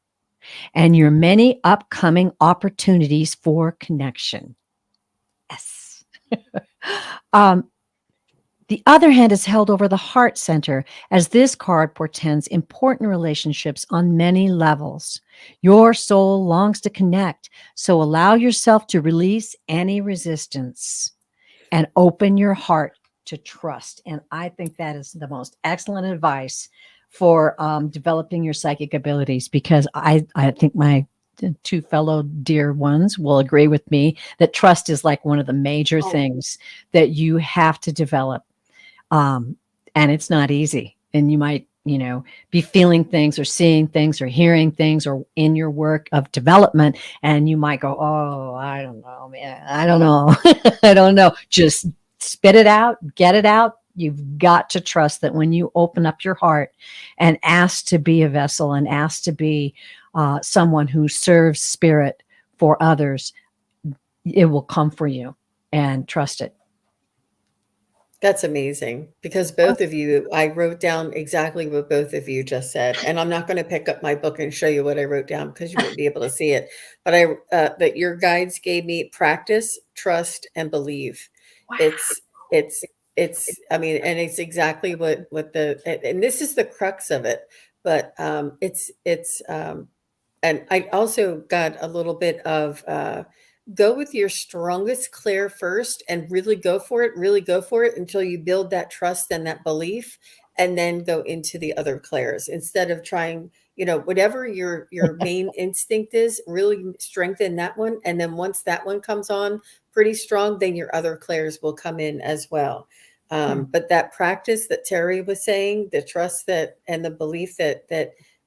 and your many upcoming opportunities for connection. Yes. um, the other hand is held over the heart center, as this card portends important relationships on many levels. Your soul longs to connect, so allow yourself to release any resistance and open your heart to trust. And I think that is the most excellent advice for developing your psychic abilities, because I think my two fellow dear ones will agree with me that trust is like one of the major Oh, things that you have to develop. And it's not easy. And you might, be feeling things or seeing things or hearing things or in your work of development. And you might go, oh, I don't know, man. I don't know. I don't know. Just spit it out, get it out. You've got to trust that when you open up your heart and ask to be a vessel and ask to be someone who serves spirit for others, it will come for you, and trust it. that's amazing, because both of you, I wrote down exactly what both of you just said, and I'm not going to pick up my book and show you what I wrote down because you wouldn't be able to see it. But that your guides gave me: practice, trust, and believe. Wow. It's it's. I mean, and it's exactly what and this is the crux of it. But and I also got a little bit of go with your strongest clair first and really go for it until you build that trust and that belief, and then go into the other clairs instead of trying, whatever your main instinct is, really strengthen that one. And then once that one comes on pretty strong, then your other clairs will come in as well. But that practice that Terry was saying, the trust that and the belief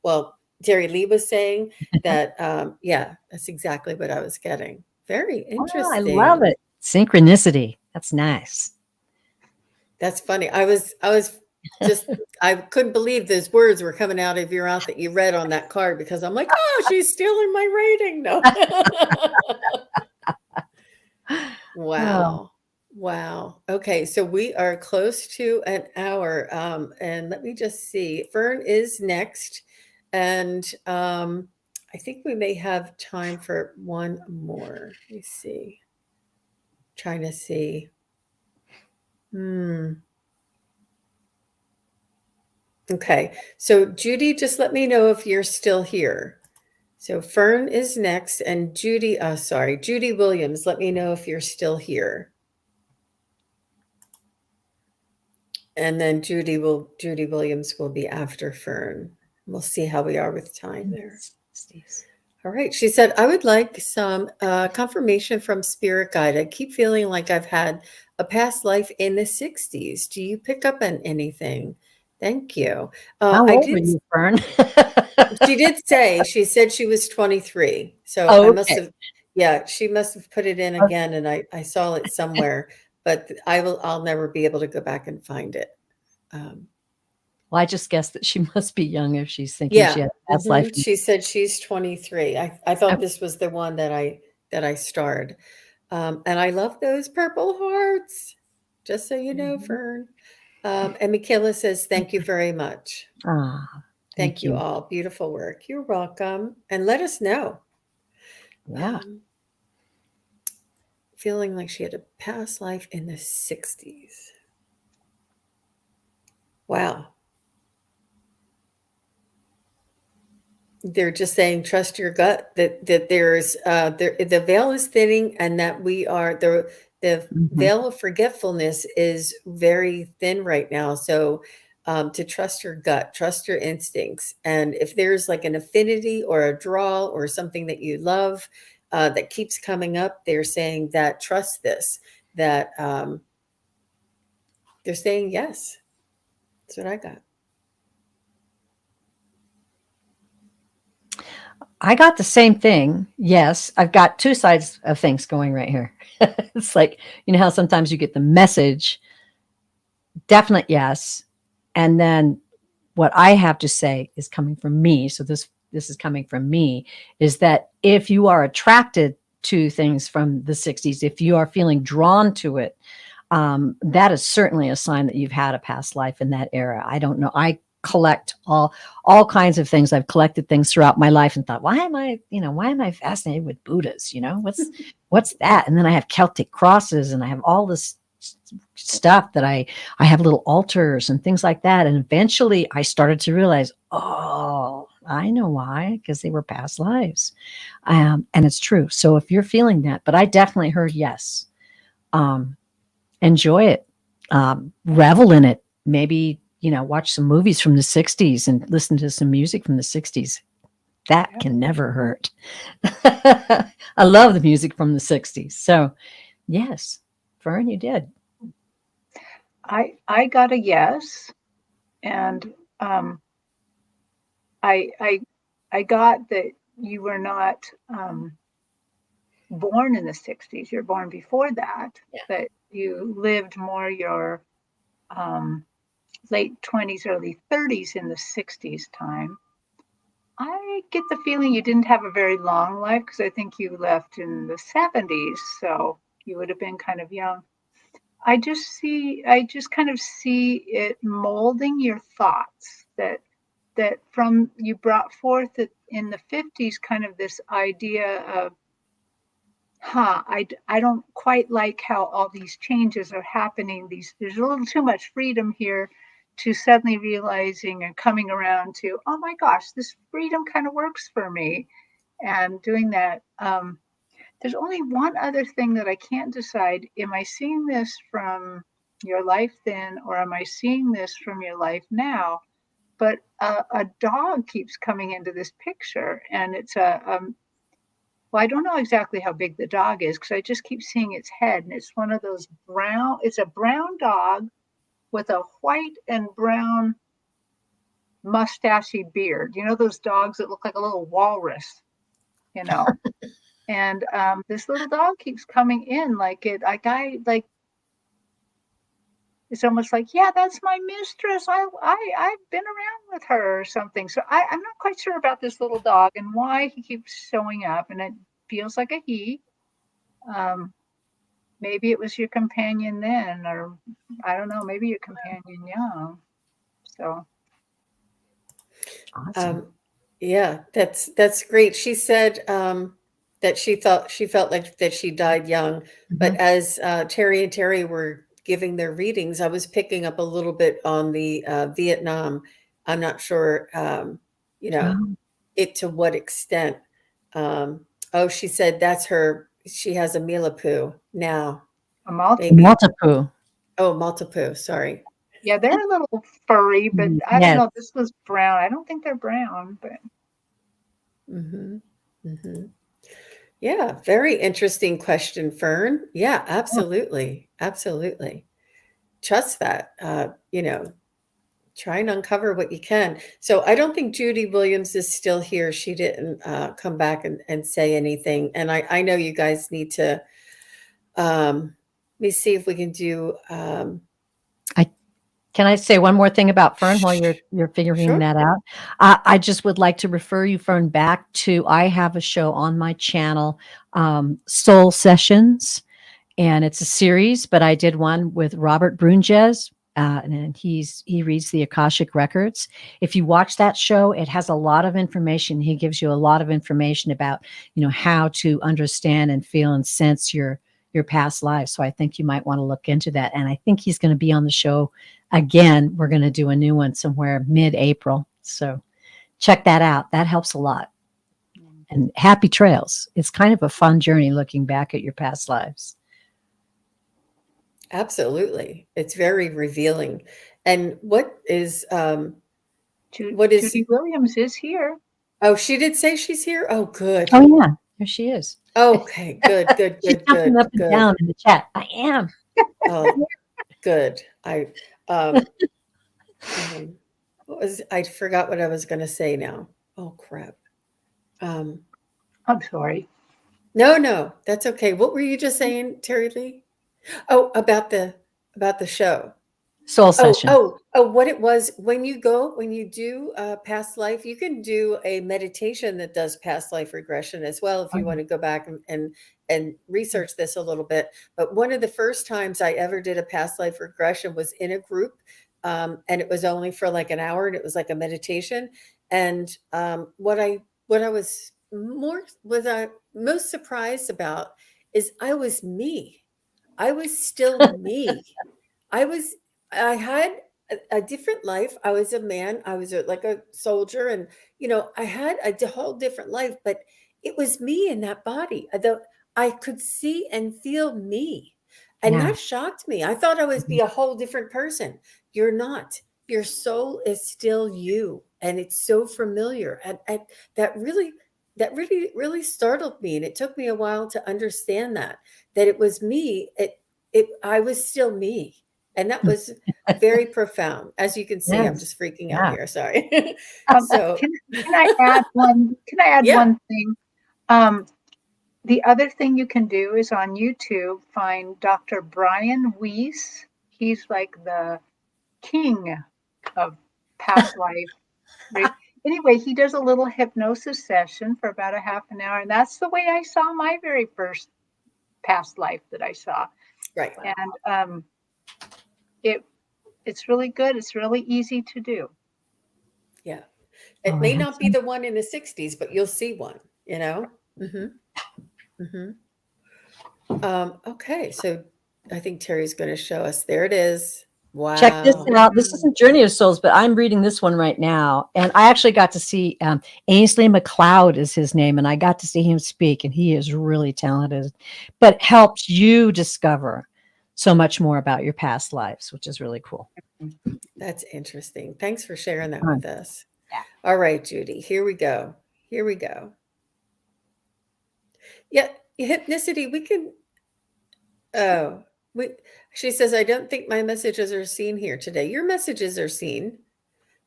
well, Terry Lee was saying that, yeah, that's exactly what I was getting. Very Wow, I love interesting. it. Synchronicity. That's nice. That's funny. I was just, I couldn't believe those words were coming out of your mouth that you read on that card, because I'm like, oh, she's stealing my rating. No. Oh, Wow. Wow. Okay, so we are close to an hour. And let me just see. Fern is next. And I think we may have time for one more. Let me see. Trying to see. Hmm. Okay. So Judy, just let me know if you're still here. So Fern is next, and Judy Williams, let me know if you're still here. And then Judy Williams will be after Fern. We'll see how we are with time there. All right. She said, I would like some confirmation from Spirit Guide. I keep feeling like I've had a past life in the 60s. Do you pick up on anything? Thank you. how I old are did. you, Fern? She said she was 23. So I Oh, must okay. have, yeah, she must have put it in again, and I saw it somewhere, but I'll never be able to go back and find it. Well, I just guessed that she must be young if she's thinking she Yeah. had a past life. She said she's 23. I thought this was the one that I starred. And I love those purple hearts. Just so you know, Fern. And Michaela says, thank you very much. Ah, Thank thank you you. all. Beautiful work. You're welcome. And let us know. Yeah. Feeling like she had a past life in the 60s. Wow. They're just saying, trust your gut, that there's the veil is thinning, and that we are the Mhm. veil of forgetfulness is very thin right now. So to trust your gut, trust your instincts. And if there's like an affinity or a draw or something that you love that keeps coming up, they're saying that trust this, that they're saying yes. That's what I got. I got the same thing. Yes, I've got two sides of things going right here. It's like, how sometimes you get the message, definite yes. And then what I have to say is coming from me. So this is coming from me, is that if you are attracted to things from the 60s, if you are feeling drawn to it, that is certainly a sign that you've had a past life in that era. I don't know. I collect all kinds of things. I've collected things throughout my life and thought, why am I fascinated with Buddhas? What's that? And then I have Celtic crosses and I have all this stuff that I have little altars and things like that. And eventually I started to realize, oh, I know why, because they were past lives. And it's true. So if you're feeling that, but I definitely heard yes. Enjoy it, revel in it. Maybe, watch some movies from the 60s and listen to some music from the 60s. That can never hurt. I love the music from the 60s. So, yes, Fern, you did. I got a yes, and I got that you were not born in the 60s. You're born before that, Yeah. but you lived more your late 20s, early 30s in the 60s time. I get the feeling you didn't have a very long life because I think you left in the 70s, so you would have been kind of young. I just kind of see it molding your thoughts that from you brought forth it in the 50s, kind of this idea of, I don't quite like how all these changes are happening. There's a little too much freedom here, to suddenly realizing and coming around to, oh my gosh, this freedom kind of works for me, and doing that. There's only one other thing that I can't decide. Am I seeing this from your life then, or am I seeing this from your life now? But a dog keeps coming into this picture, and it's well, I don't know exactly how big the dog is because I just keep seeing its head, and it's one of those it's a brown dog with a white and brown mustachy beard. You know those dogs that look like a little walrus, you know? And this little dog keeps coming in it's almost like, yeah, that's my mistress. I've been around with her or something. So I'm not quite sure about this little dog and why he keeps showing up. And it feels like a he. Um, maybe it was your companion then, or I don't know, maybe your companion young. So Awesome. Yeah, that's great. She said that she felt like that she died young, but Mhm. as Terry and Terry were giving their readings, I was picking up a little bit on the Vietnam. I'm not sure, Oh, it to what extent. Oh, she said that's her. She has a Milapu now, a multi, maybe. multiple. Oh, Maltipoo. Sorry. yeah, they're a little furry, but I don't Yes. know. This was brown. I don't think they're brown, but Hmm. Hmm. Yeah, very interesting question, Fern. Yeah, absolutely. Absolutely. Trust that. Try and uncover what you can. So I don't think Judy Williams is still here. She didn't come back and say anything. And I know you guys need to let me see if we can do I Can I say one more thing about Fern while sh- you're figuring sure. that out? I just would like to refer you, Fern, back to I have a show on my channel, Soul Sessions, and it's a series. But I did one with Robert Brunjes, and he reads the Akashic records. If you watch that show, it has a lot of information. He gives you a lot of information about how to understand and feel and sense your past lives. So I think you might want to look into that. And I think he's going to be on the show again. We're going to do a new one somewhere mid-April. So check that out. That helps a lot. And happy trails. It's kind of a fun journey looking back at your past lives. Absolutely. It's very revealing. And what is Judy Williams is here. oh, she did say she's here? Oh, good. Oh yeah, there she is. Okay, good, good, She's good, jumping good, up and good. down in the chat. I am. Oh, good. Um, I forgot what I was going to say now. Oh, crap. Um, I'm sorry. no, no, that's okay. What were you just saying, Terry Lee? Oh, about the show. soul session. What it was when you do past life, you can do a meditation that does past life regression as well if you want to go back and research this a little bit. But one of the first times I ever did a past life regression was in a group, and it was only for like an hour, and it was like a meditation. And what I was most surprised about is I was me. I was still me. I had a different life. I was a man. I was like a soldier, and I had a whole different life. But it was me in that body. I could see and feel me, and Yeah. that shocked me. I thought I would be a whole different person. You're not. Your soul is still you, and it's so familiar. And that really, really startled me, and it took me a while to understand that it was me. I was still me. And that was very profound. As you can see, I'm Yes. just freaking out Yeah. here. Sorry. So Can I add one? Can I add Yeah. one thing? The other thing you can do is on YouTube find Dr. Brian Weiss. He's like the king of past life. Anyway, he does a little hypnosis session for about a half an hour, and that's the way I saw my very first past life that I saw. right. And it's really good. It's really easy to do. Yeah. Oh, It I may have not be the one in the 60s, but you'll see one, Mm-hmm. Mm-hmm. Okay. So I think Terry's going to show us. There it is. Wow. Check this out. This isn't Journey of Souls, but I'm reading this one right now. And I actually got to see Ainsley McLeod is his name. And I got to see him speak. And he is really talented, but helps you discover so much more about your past lives, which is really cool. That's interesting. Thanks for sharing that Fun. with us. Yeah. All right, Judy, here we go. Yeah, hypnicity, we can, oh, she says, I don't think my messages are seen here today. Your messages are seen.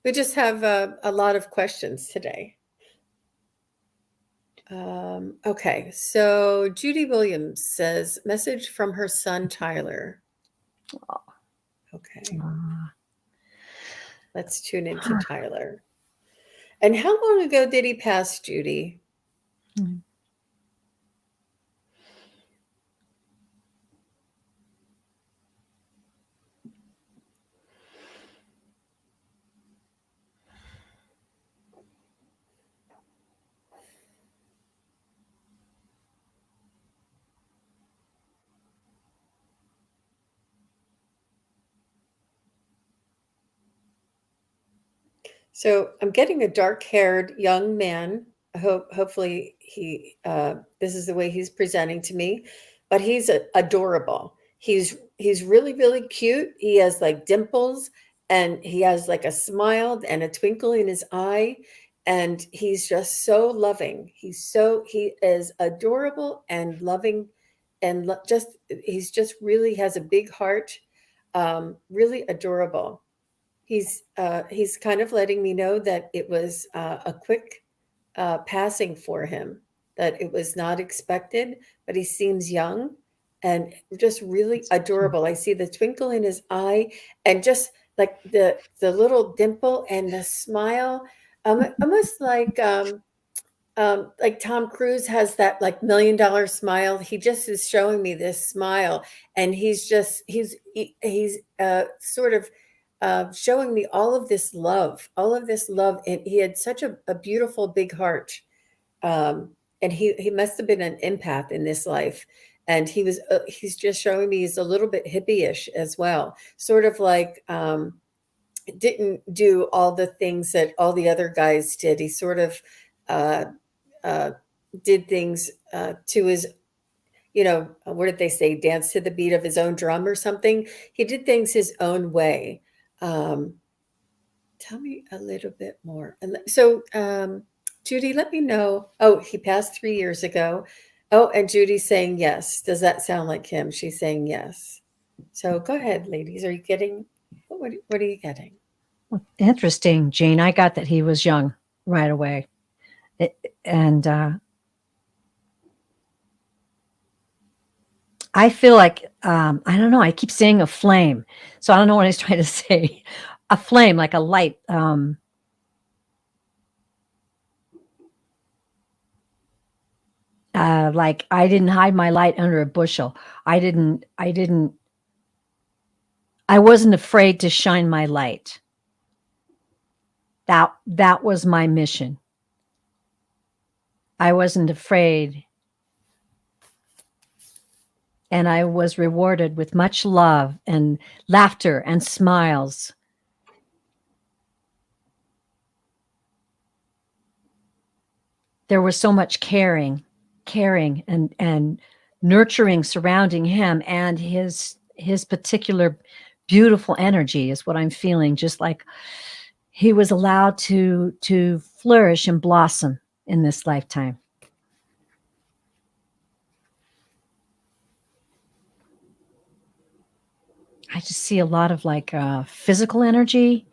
We just have a lot of questions today. Okay, so Judy Williams says, message from her son, Tyler. Okay, let's tune into Tyler. And how long ago did he pass, Judy? So I'm getting a dark-haired young man. Hopefully this is the way he's presenting to me, but he's adorable. He's really, really cute. He has like dimples, and he has like a smile and a twinkle in his eye, and he's just so loving. He is adorable and loving, and he's just really has a big heart. Really adorable. He's kind of letting me know that it was a quick passing for him, that it was not expected, but he seems young and just really adorable. I see the twinkle in his eye, and just like the little dimple and the smile, almost like Tom Cruise has that like $1 million smile. He just is showing me this smile, and he's sort of showing me all of this love, and he had such a beautiful big heart. And he must have been an empath in this life, and he's just showing me he's a little bit hippie-ish as well, sort of like didn't do all the things that all the other guys did. He sort of did things to his, what did they say? Dance to the beat of his own drum or something. He did things his own way. Tell me a little bit more. And so, Judy, let me know. Oh, he passed 3 years ago. Oh, and Judy's saying yes. Does that sound like him? She's saying yes. So go ahead, ladies. Are you getting, what are you getting? Interesting, Jean. I got that he was young right away. And I feel like, I don't know, I keep saying a flame. So I don't know what I was trying to say. A flame, like a light. Like I didn't hide my light under a bushel. I wasn't afraid to shine my light. That was my mission. I wasn't afraid. And I was rewarded with much love and laughter and smiles. There was so much caring and nurturing surrounding him, and his particular beautiful energy is what I'm feeling. Just like he was allowed to flourish and blossom in this lifetime. I just see a lot of like physical energy.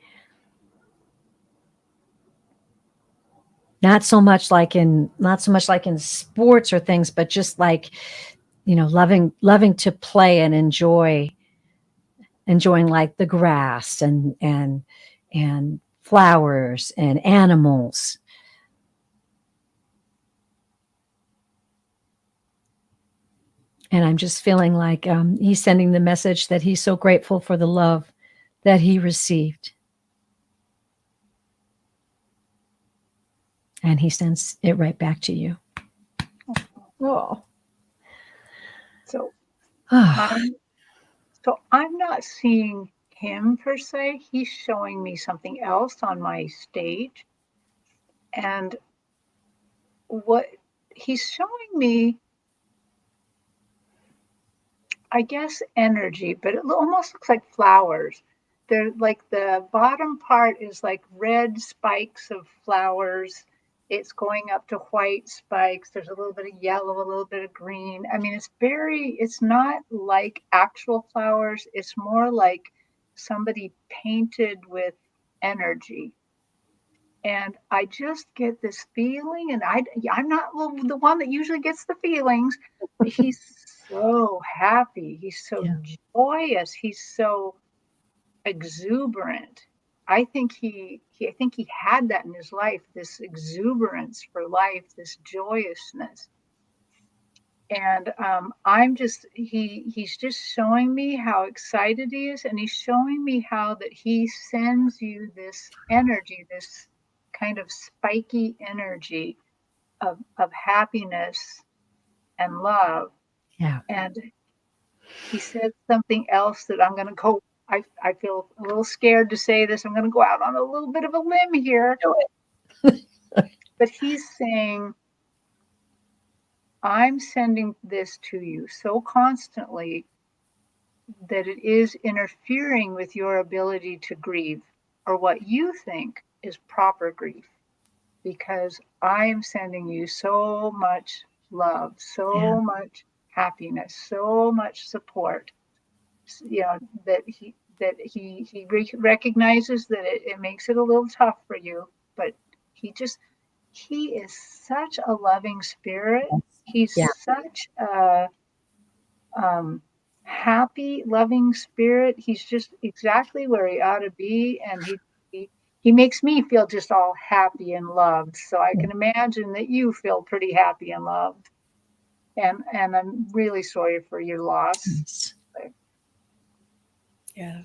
Not so much like in sports or things, but just like, loving to play and enjoying like the grass and flowers and animals. And I'm just feeling like he's sending the message that he's so grateful for the love that he received. And he sends it right back to you. Oh. So, Oh. I'm not seeing him per se. He's showing me something else on my stage. And what he's showing me, I guess, energy, but it almost looks like flowers. They're like the bottom part is like red spikes of flowers. It's going up to white spikes. There's a little bit of yellow, a little bit of green. I mean, it's not like actual flowers. It's more like somebody painted with energy. And I just get this feeling, and I'm not the one that usually gets the feelings. He's so happy. He's so joyous. He's so exuberant. I think he had that in his life, this exuberance for life, this joyousness. And he's just showing me how excited he is, and he's showing me how that he sends you this energy, this kind of spiky energy of happiness and love. Yeah. And he said something else that I'm going to go. I feel a little scared to say this. I'm going to go out on a little bit of a limb here. But he's saying, I'm sending this to you so constantly that it is interfering with your ability to grieve, or what you think is proper grief, because I am sending you so much love, so much happiness, so much support. That he recognizes that it makes it a little tough for you, but he is such a loving spirit. He's such a happy, loving spirit. He's just exactly where he ought to be, and he makes me feel just all happy and loved. So I can imagine that you feel pretty happy and loved. And I'm really sorry for your loss. Yeah.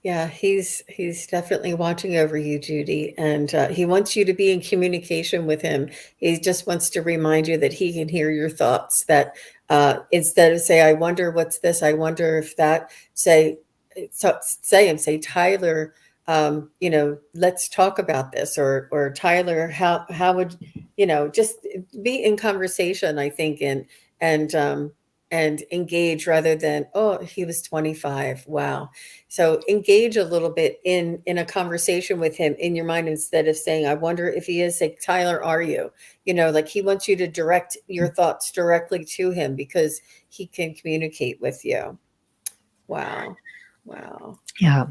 Yeah, he's definitely watching over you, Judy, and he wants you to be in communication with him. He just wants to remind you that he can hear your thoughts. That instead of say, "I wonder what's this," "I wonder if that," say Tyler, let's talk about this, or Tyler, how would just be in conversation, I think, and engage rather than, "Oh, he was 25. Wow." So engage a little bit in a conversation with him in your mind, instead of saying, "I wonder if he is." Say, "Tyler, are you?" Like he wants you to direct your thoughts directly to him, because he can communicate with you. Wow. Wow. Yeah.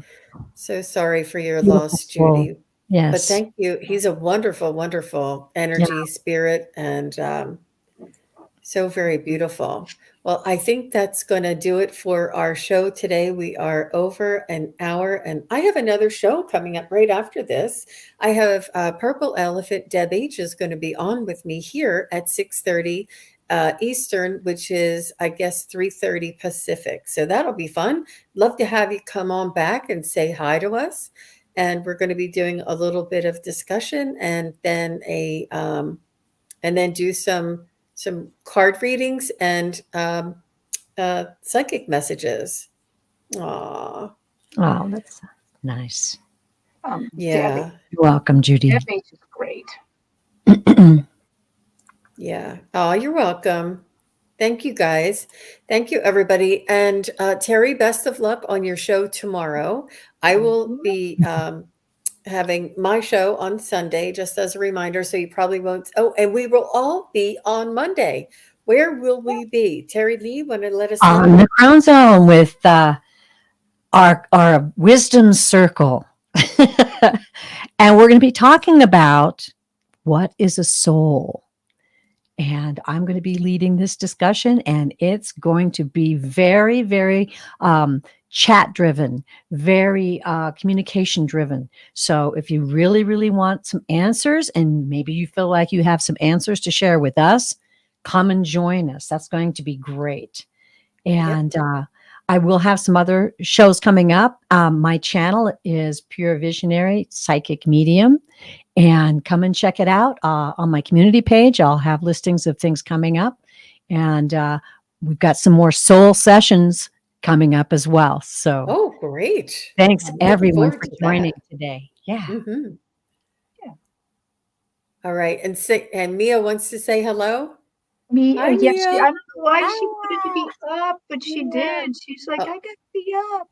So sorry for your Beautiful loss, soul. Judy. Yes. But thank you. He's a wonderful, wonderful energy, spirit, and So very beautiful. Well, I think that's going to do it for our show today. We are over an hour, and I have another show coming up right after this. I have Purple Elephant Deb H is going to be on with me here at 6:30 Eastern, which is, I guess, 3:30 Pacific. So that'll be fun. Love to have you come on back and say hi to us. And we're going to be doing a little bit of discussion, and then do some card readings and psychic messages. Aw, Oh, that's nice. yeah, You're welcome, Judy. Debbie is great. yeah. Oh, you're welcome. Thank you, guys. Thank you, everybody. And Terry, best of luck on your show tomorrow. I will be having my show on Sunday, just as a reminder. So you probably won't. Oh, and we will all be on Monday. Where will we be? Terry Lee, want to let us know? On the Crown Zone with our wisdom circle. And we're going to be talking about what is a soul. And I'm going to be leading this discussion, and it's going to be very, very chat driven, very communication driven. So if you really, really want some answers, and maybe you feel like you have some answers to share with us, come and join us. That's going to be great. And I will have some other shows coming up. My channel is Pure Visionary Psychic Medium. And come and check it out on my community page. I'll have listings of things coming up. And we've got some more soul sessions coming up as well. So, Oh, great. thanks Looking everyone forward for to joining that. today. Yeah. Mhm. Yeah. All right. And Mia wants to say hello. Me, Hi, yes, I Mia. don't know why she wanted to be up, but she Yeah. did. She's like, Oh. I got to be up.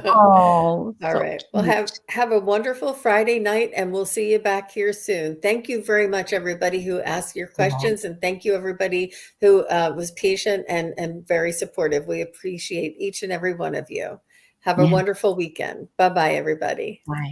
Oh, All so right. Well, cute. have a wonderful Friday night, and we'll see you back here soon. Thank you very much, everybody who asked your questions, and thank you, everybody who was patient and very supportive. We appreciate each and every one of you. Have a Yeah. wonderful weekend. Bye-bye, everybody. Bye.